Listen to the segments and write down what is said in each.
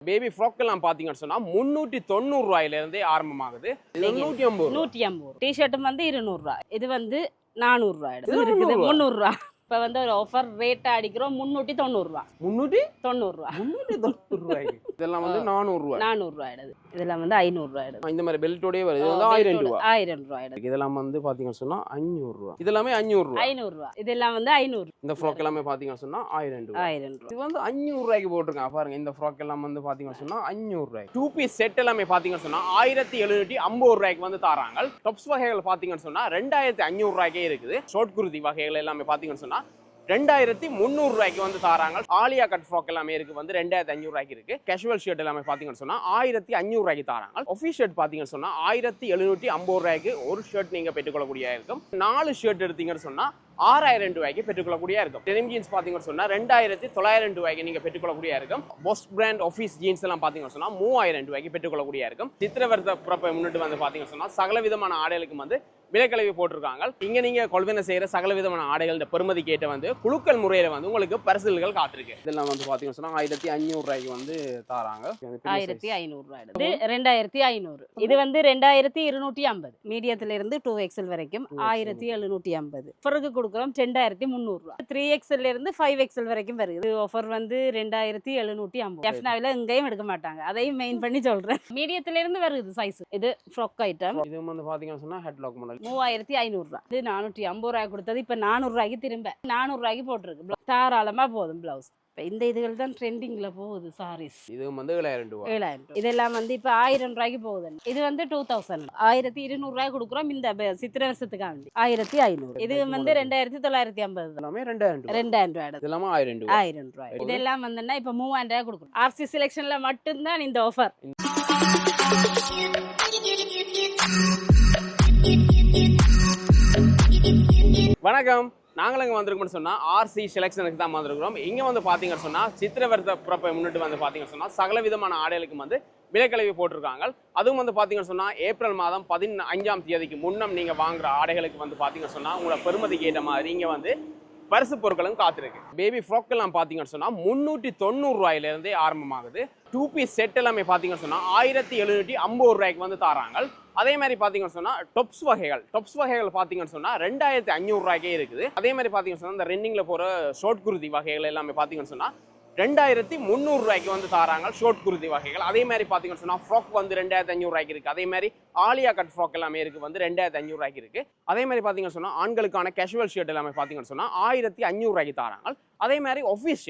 Baby frock எல்லாம் பாத்தீங்கன்னு சொன்னா 390 ரூபாயில இருந்தே ஆரம்பமாகுது. இது 150 டி-ஷர்ட்டும் வந்து 200 ரூபாய். இது வந்து 400 ரூபாய் இருக்குது. 300 ரூபாய். இப்ப வந்து ஒரு ஆஃபர் ரேட் அடிக்கிறோம் 390 ரூபாய். 390 ரூபாய். 390 ரூபாய்க்கு. இதெல்லாம் வந்து 400 ரூபாய். 400 ரூபாய். இதெல்லாம் வந்து 500 ரூபாய். இந்த மாதிரி பெல்ட்டோடே வருது. இது வந்து 1000 ரூபாய். 1000 ரூபாய். இதெல்லாம் வந்து பாத்தீங்கன்னு சொன்னா 500 ரூபாய். இதெல்லாம் 500 ரூபாய். 500 ரூபாய். இதெல்லாம் வந்து 500. இந்த ஃப்ராக் எல்லாம் பாத்தீங்கன்னு சொன்னா 1000 ரூபாய். 1000 ரூபாய். இது வந்து 500 ரூபாய்க்கு போட்டுருக்காங்க பாருங்க. இந்த ஃப்ராக் எல்லாம் வந்து பாத்தீங்கன்னு சொன்னா 500 ரூபாய். 2 பீஸ் செட் எல்லாமே பாத்தீங்கன்னு சொன்னா 1750 ரூபாய்க்கு வந்து தராங்க. டாப்ஸ் வகைகள் பாத்தீங்கன்னு சொன்னா 2500 ரூபாய்க்கே இருக்குது. ஷார்ட் குர்தி வகைகள் எல்லாமே பாத்தீங்கன்னு சொன்னா 2300 ரூபாய்க்கு வந்து தராங்க. ஆலியா கட் ஃப்ராக் எல்லாமே இருக்கு வந்து 2500 ரூபாய்க்கு இருக்கு. கேஷுவல் ஷர்ட் எல்லாமே பாத்தீங்கன்னு சொன்னா 1500 ரூபாய்க்கு தராங்க. ஆஃபீஸ் ஷர்ட் பாத்தீங்கன்னு சொன்னா 1750 ரூபாய்க்கு ஒரு ஷர்ட் நீங்க பெற்றுக்கொள்ளக்கூடிய இருக்கும். 4 ஷர்ட் எடுத்தீங்கன்னு சொன்னா 6000 ரூபாய்க்கு பெற்றுக்கொள்ளக்கூடிய இருக்கும். டெனிம் ஜீன்ஸ் பாத்தீங்கன்னு சொன்னா 2900 ரூபாய்க்கு நீங்க பெற்றுக்கொள்ளக்கூடிய இருக்கும். போஸ் பிராண்ட் ஆஃபீஸ் ஜீன்ஸ் எல்லாம் பாத்தீங்கன்னு சொன்னா 3000 ரூபாய்க்கு பெற்றுக்கொள்ளக்கூடிய இருக்கும். சித்திரவர்த்த பிறப்பை முன்னிட்டு வந்து பாத்தீங்கன்னு சொன்னா சகல விதமான ஆடைகளுக்கு வந்து விலைக்கழிவு போட்டிருக்காங்க. இங்க நீங்க கொள்வனை செய்யற சகல விதமான ஆடைகளோட பெருமதி கேட்ட வந்து குழுக்கள் முறையில வந்து உங்களுக்கு பரிசுகள் காத்திருக்கு. இதெல்லாம் வந்து பாத்தீங்கன்னா சொன்னா 1500 ரூபாய்க்கு வந்து தாராங்க. 1500 ரூபாய். இது 2500. இது வந்து 2250. மீடியத்துல இருந்து 2XL வரைக்கும் 1750. ஆஃபருக்கு கொடுக்குறோம் 10300 ரூபாய். 3XL இருந்து 5XL வரைக்கும் வருது. இது ஆஃபர் வந்து 2750. எஃப்னாவில எங்கேயும் எடுக்க மாட்டாங்க. அதையும் மெயின் பண்ணி சொல்றேன். மீடியத்துல இருந்து வருது சைஸ். இது ஃப்ராக் ஐட்டம். இது வந்து பாத்தீங்கன்னா சொன்னா ஹெட்லாக் மாடல் 3500 ரூபாய். இது 450 ரூபாய் கொடுத்தது இப்ப 400 ரூபாய்க்கு திரும்ப 400 ரூபாய்க்கு போட்டிருக்கு. தாராளமா போதும் பிளவுஸ். இந்த இதுகள் தான் ட்ரெண்டிங்ல போகுது சாரீஸ். இது வந்து 7000 ரூபாய். 7000. இதெல்லாம் வந்து இப்ப 1000 ரூபாய்க்கு போகுது. இது வந்து 2000. 1200 ரூபாய் கொடுக்குறோம் இந்த சித்திரை வருஷத்துக்காக. 1500. இது வந்து 2950. எல்லாமே 2000 ரூபாய். 2000 ரூபாய். இதெல்லாம் 1000 ரூபாய். 1000 ரூபாய். இதெல்லாம் வந்துன்னா இப்ப 3000 ரூபாய் கொடுக்குறோம். ஆர்சி செலக்ஷன்ல மட்டும் தான் இந்த ஆஃபர். வணக்கம். நாங்கள் இங்கே வந்திருக்கோம்னு சொன்னால் ஆர்சி செலெக்ஷனுக்கு தான் வந்திருக்கிறோம். இங்கே வந்து பார்த்தீங்கன்னு சொன்னால் சித்திரவர்த்த பிறப்பை முன்னிட்டு வந்து பார்த்தீங்கன்னு சொன்னால் சகல விதமான ஆடைகளுக்கு வந்து விலைக்கழிவு போட்டிருக்காங்க. அதுவும் வந்து பார்த்தீங்கன்னு சொன்னால் ஏப்ரல் மாதம் 15ஆம் தேதிக்கு முன்னம் நீங்கள் வாங்குற ஆடைகளுக்கு வந்து பார்த்தீங்கன்னு சொன்னால் உங்களோட பெருமதிக்கு ஏற்ற மாதிரி இங்கே வந்து பரிசு பொருட்களும் காத்திருக்கு. பேபி ஃப்ராக் எல்லாம் பார்த்தீங்கன்னு சொன்னால் 390 ரூபாயிலிருந்தே ஆரம்பமாகுது. 2 பீஸ் செட் எல்லாமே பார்த்தீங்கன்னு சொன்னால் 1750 ரூபாய்க்கு வந்து தராங்க. அதே மாதிரி பார்த்தீங்கன்னு சொன்னால் டாப்ஸ் வகைகள் பார்த்தீங்கன்னு சொன்னால் 2500 ரூபாய்க்கே இருக்குது. அதே மாதிரி பார்த்தீங்கன்னு சொன்னால் இந்த ரெண்டிங்கில் போகிற ஷார்ட் குர்தி வகைகள் எல்லாமே பார்த்தீங்கன்னு சொன்னால் 2300 ரூபாய்க்கு வந்து தராங்க. ஷார்ட் குர்தி வகைகள். அதே மாதிரி பார்த்தீங்கன்னு சொன்னால் ஃப்ராக் வந்து 2500 ரூபாய்க்கு இருக்குது. அதே மாதிரி ஆலியா கட் ஃப்ராக் எல்லாமே இருக்குது வந்து 2500 ரூபாய்க்கு இருக்குது. அதே மாதிரி பார்த்தீங்கன்னு சொன்னால் ஆண்களுக்கான கேஷுவல் ஷர்ட் எல்லாமே பார்த்தீங்கன்னு சொன்னால் 1500 ரூபாய்க்கு தராங்க. அதே மாதிரி ஆஃபீஸ்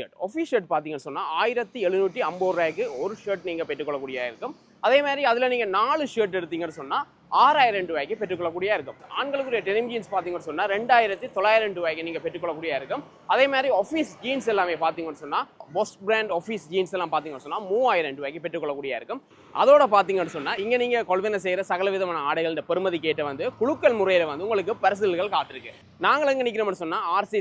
ஷர்ட் பார்த்தீங்கன்னு சொன்னால் 1750 ரூபாய்க்கு ஒரு ஷர்ட் நீங்கள் பெற்றுக்கொள்ளக்கூடிய இருக்கும். அதே மாதிரி அதில் நீங்கள் 4 ஷர்ட் எடுத்தீங்கன்னு சொன்னால் 6000 ரூபாய்க்கு பெற்றுக்கொள்ளக்கூடிய இருக்கும். ஆண்களுக்குரிய டெனிம் ஜீன்ஸ் பார்த்தீங்கன்னு சொன்னால் 2900 ரூபாய்க்கு நீங்கள் பெற்றுக்கொள்ளக்கூடிய இருக்கும். அதே மாதிரி ஆஃபீஸ் ஜீன்ஸ் எல்லாமே பார்த்தீங்கன்னு சொன்னால் போஸ் பிராண்ட் ஆஃபீஸ் ஜீன்ஸ் எல்லாம் பார்த்தீங்கன்னு சொன்னால் 3000 ரூபாய்க்கு பெற்றுக்கொள்ளக்கூடிய இருக்கும். அதோட பார்த்தீங்கன்னு சொன்னால் இங்கே நீங்கள் கொள்வனை செய்கிற சகல விதமான ஆடைகளோட பெருமதி கேட்ட வந்து குழுக்கள் முறையில் வந்து உங்களுக்கு பரிசுகள் காத்திருக்கு. நாங்கள் எங்கே நிற்கிறோம்னு சொன்னால் ஆர்சி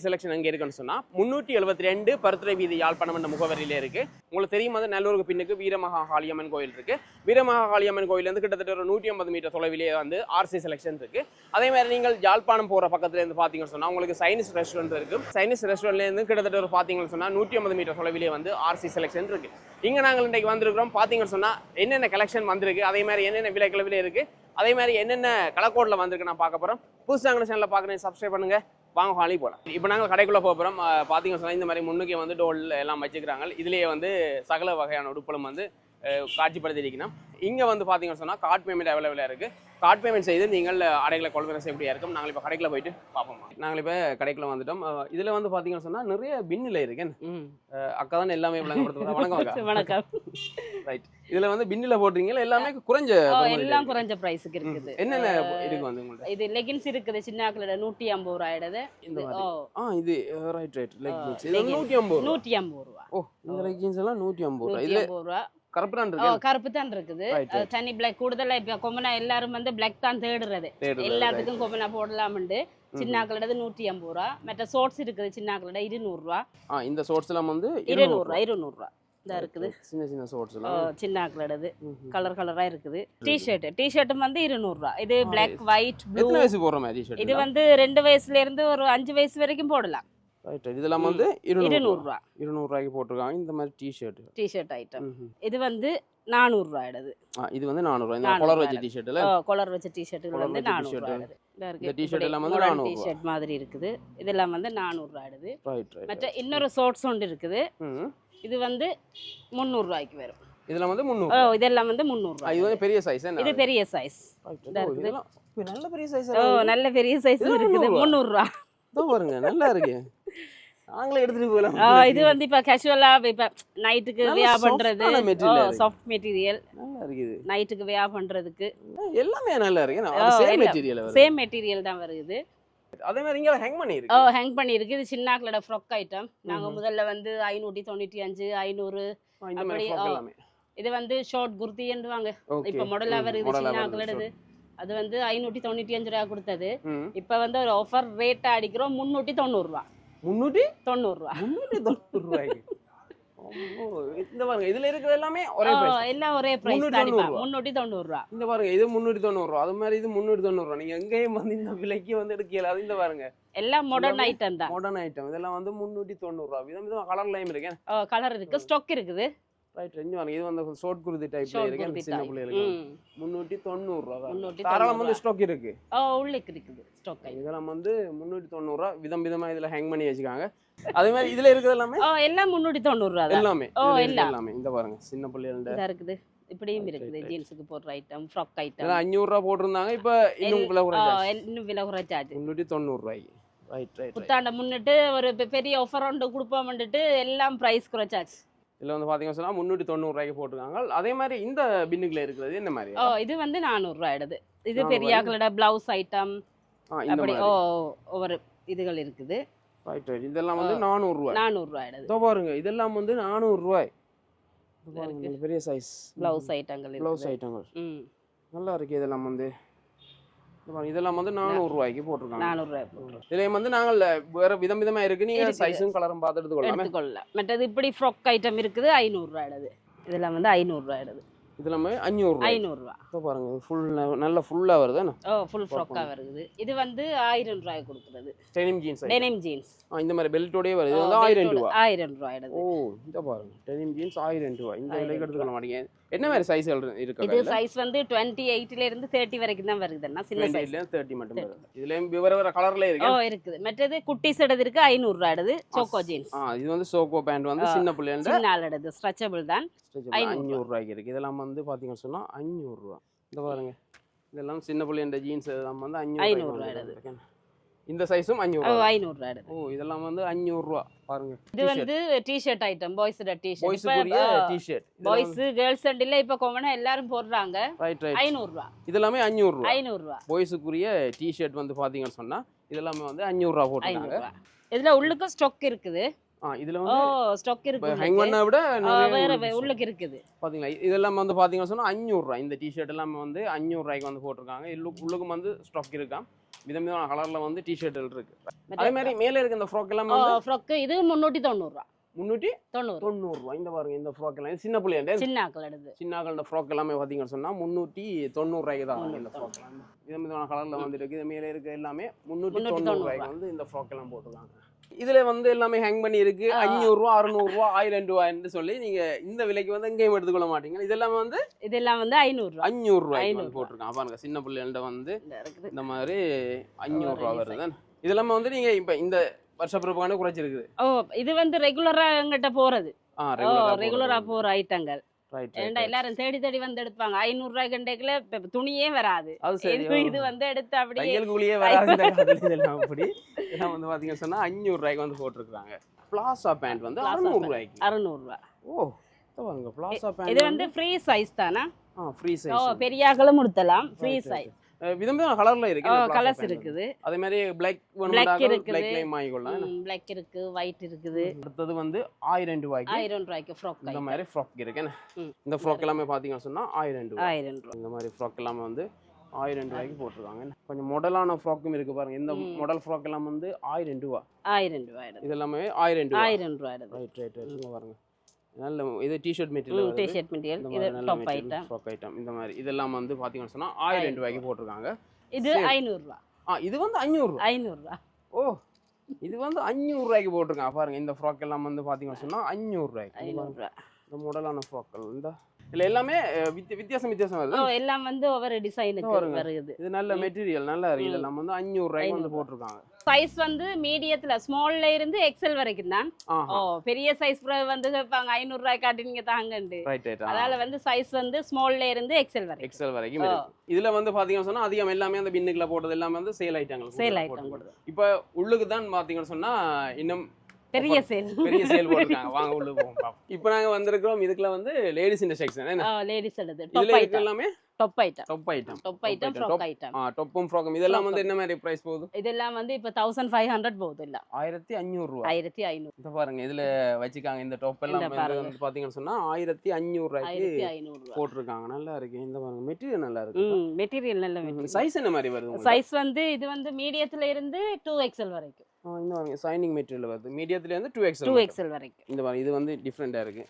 செலெக்ஷன் எங்கே இருக்குன்னு சொன்னால் 372 பருத்துறை வீதி யாழ்ப்பாணம் என்ற முகவரியில இருக்கு. உங்களுக்கு தெரியும் வந்து நல்லூருக்கு பின்னுக்கு வீரமகா காளியம்மன் கோயில் இருக்கு. வீரமகா காளியம்மன் கோயில் வந்து கிட்டத்தட்ட ஒரு 150 மீட்டர் தொலைவிலே வந்து ஆர்சி செலெக்ஷன் இருக்கு. அதே மாதிரி நீங்கள் யாழ்ப்பாணம் போகிற பக்கத்துல இருந்து பார்த்தீங்கன்னு சொன்னால் உங்களுக்கு சைனீஸ் ரெஸ்டாரண்ட் இருக்கு. சைனீஸ் ரெஸ்டாரண்ட்லேருந்து கிட்டத்தட்ட ஒரு பார்த்தீங்கன்னு சொன்னால் 150 மீட்டர் தொலைவிலே வந்து ஆர்சி செலெக்ஷன் இருக்கு. இங்கே நாங்கள் இன்றைக்கு வந்திருக்கிறோம். பார்த்தீங்கன்னு சொன்னால் என்னென்ன கலெக்ஷன் வந்திருக்கு, அதே மாதிரி என்னென்ன விலைக்கிழவிலே இருக்கு, அதே மாதிரி என்னென்ன கலக்கோட்டில் வந்திருக்கு நான் பார்க்க போகிறோம். புதுசாக சேனலில் பார்க்குறேன், சப்ஸ்கிரைப் பண்ணுங்க. வாங்க ஹாலி போகலாம். இப்போ நாங்கள் கடைக்குள்ளே போகிறோம். பார்த்தீங்கன்னு சொன்னால் இந்த மாதிரி முன்னுக்கே வந்து டோல் எல்லாம் வச்சுக்கிறாங்க. இதுலேயே வந்து சகல வகையான உடுப்பலும் வந்து காட்சிப்படுத்திருக்கணும். இங்கே வந்து பார்த்தீங்கன்னு சொன்னால் கார்ட் பேமெண்ட் அவைலபிளாக இருக்குது. கார்ட் பேமெண்ட் செய்து நீங்கள் ஆடைகளை கொள்வனை செய்யப்படியாக இருக்கும். நாங்கள் இப்போ கடைக்குள்ள போயிட்டு பார்ப்போம். நாங்கள் இப்போ கடைக்குள்ள வந்துட்டோம். இதில் வந்து பார்த்தீங்கன்னு சொன்னால் நிறைய பின்னில் இருக்கேன். அக்கா தான் எல்லாமே விளங்கப்படுத்துகிறோம். வணக்கம். வணக்கம். ரைட். இதில் வந்து பின்னில் போடுறீங்களா? எல்லாமே எல்லாம் குறைஞ்ச பிரைஸுக்கு இருக்குது. என்னென்ன இருக்கு வந்து உங்கள்ட்ட? இது லெகின்ஸ் இருக்குது. சின்ன ஆக்களோட 150 ரூபாய். இது ரைட் லெகின்ஸ். இது 150 ரூபாய். ஓ, இந்த லெகின்ஸ் எல்லாம் 150 ரூபாய். இதுல ரூபாய். கருப்பு தான் இருக்குது. தனி பிளாக் கூடுதலா இப்ப கொமனா எல்லாரும் வந்து பிளாக் தான் தேடுறது. எல்லாத்துக்கும் கொமனா போடலாம்னு சின்னாக்களோட 150 ரூபாய். மற்ற ஷார்ட்ஸ் இருக்குது சின்னாக்களோட 200 ரூபாய். இந்த ஷார்ட்ஸ் எல்லாம் வந்து 200 ரூபாய். இதா இருக்குது சின்ன ஷார்ட்ஸ் எல்லாம் சின்னாக்களோடது கலரா இருக்குது. டி-ஷர்ட்டும் வந்து 200 ரூபாய். இது பிளாக் ஒயிட் ப்ளூ. எத்தனை வயசு போடுற மாதிரி டி-ஷர்ட்? இது வந்து 2 வயசுல இருந்து ஒரு 5 வயசு வரைக்கும் போடலாம். ரைட் இதெல்லாம் வந்து 200 ரூபா 200 ரூபாய்க்கு போட்டுருக்காங்க இந்த மாதிரி டிஷர்ட் ஐட்டம். இது வந்து 400 ரூபாய்டது. இது வந்து 400 ரூபாய். இந்த கலர் வச்ச டிஷர்ட்ல கலர் வச்ச டிஷர்ட்டுகள் வந்து 400 ரூபாய்டது. இந்த டிஷர்ட் எல்லாம் வந்து 400 டிஷர்ட் மாதிரி இருக்குது. இதெல்லாம் வந்து 400 ரூபாய்டது. ரைட் மற்ற இன்னொரு ஷார்ட்ஸ் ஒன்று இருக்குது. இது வந்து 300 ரூபாய்க்கு வரும். இதெல்லாம் வந்து 300. இதெல்லாம் வந்து 300 ரூபாய். இது வந்து பெரிய சைஸ் என்ன? இது பெரிய சைஸ். இதெல்லாம் நல்ல பெரிய சைஸ். நல்ல பெரிய சைஸ் இருக்குது. 300 ரூபாய். இதோ பாருங்க நல்லா இருக்கு. நாங்களே எடுத்துட்டு போலாம். இது வந்து இப்ப கேஷுவலா இப்ப நைட்டுக்கு வியர் பண்றது. சாஃப்ட் மெட்டீரியல் நல்லா இருக்குது. நைட்டுக்கு வியர் பண்றதுக்கு எல்லாமே நல்லா இருக்கு. சேம் மெட்டீரியல் வருது. சேம் மெட்டீரியல் தான் வருது. அதே மாதிரி இங்க ஹேங் பண்ணி இருக்கு. ஹேங் பண்ணி இருக்கு. இது சின்னாக்களோட ஃப்ராக் ஐட்டம். நாங்க முதல்ல வந்து 595 500 இந்த மாதிரி ஃப்ராக் எல்லாமே. இது வந்து ஷார்ட் குர்தி என்றுவாங்க. இப்ப மாடலா வருது சின்னாக்களோடது. அது வந்து 595 ரூபாய் கொடுத்தது. இப்ப வந்து ஒரு ஆஃபர் ரேட் அடிக்கிறோம் 390 ரூபாய். 390 ரூபாய். 390 ரூபாய்க்கு. இந்த பாருங்க இதுல இருக்கிறது எல்லாமே ஒரே பிரைஸ். எல்லாம் ஒரே பிரைஸ் தான். 390 ரூபாய். இந்த பாருங்க இது 390 ரூபாய். அது மாதிரி இது 390 ரூபாய். நீங்க எங்கேயும் வந்து இந்த விலைக்கு வந்து எடுக்கல. அது இந்த பாருங்க எல்லாம் மாடர்ன் ஐட்டம் தான். Modern item. இதெல்லாம் வந்து 390 ரூபாய். விதம் விதம் கலர்லயும் இருக்கு. கலர் இருக்கு. ஸ்டாக் இருக்குது. ரைட் ரெஞ்சு வாங்க. இது வந்து ஷார்ட் குர்தி டைப்ல இருக்கு. சின்ன பிள்ளைகளுக்கு 390 ரூபாய். தாராளமா வந்து ஸ்டாக் இருக்கு. உள்ளுக்கு இருக்குது ஸ்டாக். இதெல்லாம் வந்து 390 ரூபாய். விதம் விதமா இதுல ஹேங் பண்ணி வச்சிருக்காங்க. அதே மாதிரி இதுல இருக்குது எல்லாமே எல்லாம் 390 ரூபாய் தான். எல்லாமே எல்லாமே இந்த பாருங்க சின்ன பிள்ளைகளோட இதா இருக்குது. இப்படியும் இருக்குது. ஜீன்ஸ்க்கு போடுற ஐட்டம், ஃப்ராக் ஐட்டம். 500 ரூபாய் போட்டுருந்தாங்க. இப்ப இன்னும் விலை குறைஞ்சாச்சு. இன்னும் விலை குறைஞ்சாச்சு. 390 ரூபாய்க்கு. Right right. புத்தாண்ட முன்னிட்டு ஒரு பெரிய ஆஃபர் ஒன்று கொடுப்போம்னுட்டு எல்லாம் பிரைஸ் குறைச்சாச்சு. இதுல வந்து பாத்தீங்கன்னா சொன்னா 390 ரூபாய்க்கு போட்டுருக்காங்க. அதே மாதிரி இந்த பின்னுக்குள்ள இருக்கிறது என்ன மாதிரி? இது வந்து 400 ரூபாய்டது. இது பெரியாக்களோட பிளவுஸ் ஐட்டம். அப்படி ஒவ்வொரு இதுகள் இருக்குது. Right right. இதெல்லாம் வந்து 400 ரூபாய். 400 ரூபாய்டது. இதோ பாருங்க இதெல்லாம் வந்து 400 ரூபாய். பெரிய சைஸ் பிளவுஸ் ஐட்டங்கள் இருக்கு. பிளவுஸ் ஐட்டங்கள் நல்லா இருக்கு. இதெல்லாம் வந்து இதெல்லாம் வந்து 400 ரூபாய்க்கு போட்டுருக்காங்க. 400 ரூபாய். இதுல வந்து நாங்கள் வேற விதம் விதமா இருக்கு. நீங்க சைஸும் கலரும் பார்த்து எடுத்துக்கொள்ளலாம். மற்றது இப்படி ஃப்ராக் ஐட்டம் இருக்குது 500 ரூபாய்டது. இதெல்லாம் வந்து 500 ரூபாய்டது. இதெல்லாம் 500 ரூபாய். இப்போ பாருங்க ஃபுல் நல்ல ஃபுல்லா வருது. ஃபுல் ஃப்ராக்கா வருது. இது வந்து 1000 ரூபாய் கொடுக்கிறது. Denim jeans. Denim jeans. இந்த மாதிரி பெல்ட்டோடயே வருது. இது வந்து 1000 ரூபாய். 1000 ரூபாய்டது. இந்த பாருங்க டெனிம் ஜீன்ஸ் 1000 ரூபாய். இந்த விலைக்கு எடுத்துக்க மாட்டீங்க. என்ன மாதிரி சைஸ்கள் இருக்கு? இது சைஸ் வந்து 28 ல இருந்து 30 வரைக்கும் தான் வருதுன்னா சின்ன சைஸ். 30 மட்டும் வருது. இதுலயும் வேற கலர்ல இருக்கு. இருக்குது. மற்றது குட்டி செடது இருக்கு 500 ரூபாய்டது. Choco jeans. இது வந்து சோக்கோ பேண்ட் வந்து சின்ன பிள்ளைங்க சின்ன ஆளடது ஸ்ட்ரெச்சபிள் தான். 500 ரூபாய்க்கு இருக்கு. இதெல்லாம் வந்து பாத்தீங்கன்னா சொன்னா 500 ரூபாய். இந்த பாருங்க இதெல்லாம் சின்ன பிள்ளைங்க ஜீன்ஸ் எல்லாம் வந்து 500 ரூபாய். இந்த சைஸும் 500 ரூபாய். 500 ரூபாய். இதெல்லாம் வந்து 500 ரூபாய். பாருங்க இது வந்து டி-ஷர்ட் ஐட்டம். பாய்ஸ்ட டி-ஷர்ட். பாய்ஸ்க்குரிய டி-ஷர்ட். பாய்ஸ் கேர்ள்ஸ் இல்ல இப்ப காமனா எல்லாரும் போடுறாங்க. Right right. 500 ரூபாய். இதெல்லாம் 500 ரூபாய். 500 ரூபாய். பாய்ஸ்க்குரிய டி-ஷர்ட் வந்து பாத்தீங்கன்னா சொன்னா இதெல்லாம் வந்து 500 ரூபாய் போட்டுருக்காங்க. இதுல உள்ளுக்கு ஸ்டாக் இருக்குது. இதுல வந்து ஸ்டாக் இருக்கு. ஹேங் பண்ணா விட வேற உள்ளுக்கு இருக்குது. பாத்தீங்களா இதெல்லாம் வந்து பாத்தீங்கன்னா சொன்னா 500 ரூபாய். இந்த டி-ஷர்ட் எல்லாம் வந்து 500 ரூபாய்க்கு வந்து போட்டுருக்காங்க. உள்ளுக்கு வந்து ஸ்டாக் இருக்காம். விதவிதமான கலர்ல வந்து டி-ஷர்ட்கள் இருக்கு. அதே மாதிரி மேல இருக்க இந்த ஃப்ராக் எல்லாம் வந்து ஃப்ராக் இது 390 ரூபாய். 390 ரூபாய். இந்த பாருங்க இந்த ஃப்ராக் எல்லாம் சின்ன பிள்ளைங்க சின்ன ஆக்களோடது. சின்ன ஆக்களோட ஃப்ராக் எல்லாமே பாத்தீங்கன்னா சொன்னா 390 ரூபாய்க்கு தான் இந்த ஃப்ராக் எல்லாம். விதவிதமான கலர்ல வந்து இருக்கு. இது மேல இருக்க எல்லாமே 390 ரூபாய்க்கு வந்து இந்த ஃப்ராக் எல்லாம் போட்டுருக்காங்க. இதுல வந்து எல்லாமே ஹேங் பண்ணி இருக்கு. 500 ரூபாய் 600 ரூபாய் 1000 ரூபாய்ன்னு சொல்லி நீங்க இந்த விலைக்கு வந்து எங்கேயும் எடுத்துக்கொள்ள மாட்டீங்க. இதெல்லாம் வந்து 500 ரூபாய் போட்டிருக்காங்க. பாருங்க சின்ன பிள்ளைகள்ட்ட வந்து இந்த மாதிரி 500 ரூபாய் வருது. இதெல்லாம் வந்து நீங்க இப்ப இந்த வருஷ பிறப்பான குறைச்சிருக்குது. இது வந்து ரெகுலரா எங்கிட்ட போறது. ரெகுலரா போற ஐட்டங்கள். ஏண்டா எல்லாரும் தேடி தேடி வந்து எடுப்பாங்க. 500 ரூபாய் கண்டைக்குள்ள துணியே வராது. இது வந்து எடுத்து அப்படியே கையல்குள்ளேயே வராது. இதெல்லாம் அப்படி இதெல்லாம் வந்து பாத்தீங்கன்னா சொன்னா 500 ரூபாய்க்கு வந்து போட்டுருக்காங்க. பிளாசா பேண்ட் வந்து 600 ரூபாய்க்கு. 600 ரூபாய். பாருங்க பிளாசா பேண்ட் இது வந்து ஃப்ரீ சைஸ் தானா? Free size. பெரியாக்களும் உடுத்தலாம். Free size. விதவிதமான கலர்ல இருக்கு. கலர்ஸ் இருக்குது. அதே மாதிரி பிளாக் பிளாக்லயும் வாங்கிக்கலாம். பிளாக் இருக்கு, ஒயிட் இருக்குது. அடுத்தது வந்து 1000 ரூபாய்க்கு. 1000 ரூபாய்க்கு ஃப்ராக். இந்த மாதிரி ஃப்ராக் இருக்கு. இந்த ஃப்ராக் எல்லாமே பாத்தீங்கன்னா சொன்னா 1000 ரூபாய். இந்த மாதிரி ஃப்ராக் எல்லாமே வந்து 1000 ரூபாய்க்கு போட்டுருக்காங்க. கொஞ்சம் மாடலான ஃப்ராக்கும் இருக்கு பாருங்க. இந்த மாடல் ஃப்ராக் எல்லாம் வந்து 1000 ரூபாய். 1000 ரூபாய். இது எல்லாமே 1000 ரூபாய். 1000 ரூபாய். Right right right. பாருங்க நல்ல இது டி-ஷர்ட் மெட்டீரியல். T-shirt material. இது டாப் ஐட்டம். Frock item. இந்த மாதிரி இதெல்லாம் வந்து பாத்தீங்கன்னா சொன்னா 1000 ரூபாய்க்கு போட்டுருக்காங்க. இது 500 ரூபாய். இது வந்து 500 ரூபாய். 500 ரூபாய். இது வந்து 500 ரூபாய்க்கு போட்டிருக்காங்க பாருங்க. இந்த ஃப்ராக் எல்லாம் வந்து பாத்தீங்கன்னு சொன்னா 500 ரூபாய்க்கு. 500 ரூபா. இந்த மாடலான ஃப்ராக்கள் இந்த இல்ல எல்லாமே வித்தியாசம் வருது. எல்லாம் வந்து ஒவ்வொரு டிசைனுக்கு வருது. இது நல்ல மெட்டீரியல் நல்லா இருக்கு. இதெல்லாம் வந்து 500 ரூபாய்க்கு வந்து போட்டிருக்காங்க. சைஸ் வந்து மீடியத்துல ஸ்மால்ல இருந்து எக்ஸல் வரைக்கும் தான். பெரிய சைஸ் வந்து கேட்பாங்க 500 ரூபாய் காட்டி நீங்க தாங்கண்டு. அதனால வந்து சைஸ் வந்து ஸ்மால்ல இருந்து எக்ஸல் வரைக்கும் இருக்கு. இதுல வந்து பாத்தீங்கன்னு சொன்னா அதிகம் எல்லாமே அந்த பின்னுக்குள்ள போட்டது எல்லாமே வந்து சேல் ஐட்டம். இப்ப உள்ளுக்கு தான் பாத்தீங்கன்னு சொன்னா இன்னும் பெரிய சேல் போட்டுருக்காங்க. வாங்க உள்ள போவோம் பாப்போம். இப்போ நாங்க வந்திருக்கோம். இதுக்குள்ள வந்து லேடிஸ் இந்த செக்ஷன் என்ன? லேடிஸ் எடுத்து டாப் ஐட்டம் எல்லாமே டாப் ஐட்டம் ஃப்ராக் ஐட்டம். டாப்பும் ஃப்ராக்கும் இதெல்லாம் வந்து என்ன மாதிரி பிரைஸ் போகுது? இதெல்லாம் வந்து இப்ப 1500 போகுது. இல்ல 1500 ரூபாய். 1500. இத பாருங்க இதுல வச்சிருக்காங்க. இந்த டாப் எல்லாம் வந்து பாத்தீங்கன்னு சொன்னா 1500 ரூபாய்க்கு போட்டுருக்காங்க. நல்லா இருக்கு. இந்த பாருங்க மெட்டீரியல் நல்லா இருக்கு. மெட்டீரியல் நல்ல மெட்டீரியல். சைஸ் என்ன மாதிரி வருது? சைஸ் வந்து இது வந்து மீடியத்துல இருந்து 2XL வரைக்கும். இந்த பாருங்க சைனிங் மெட்டீரியல் வருது. மீடியத்துல இருந்து 2XL வரைக்கும். இந்த பாருங்க இது வந்து டிஃபரெண்டா இருக்கு.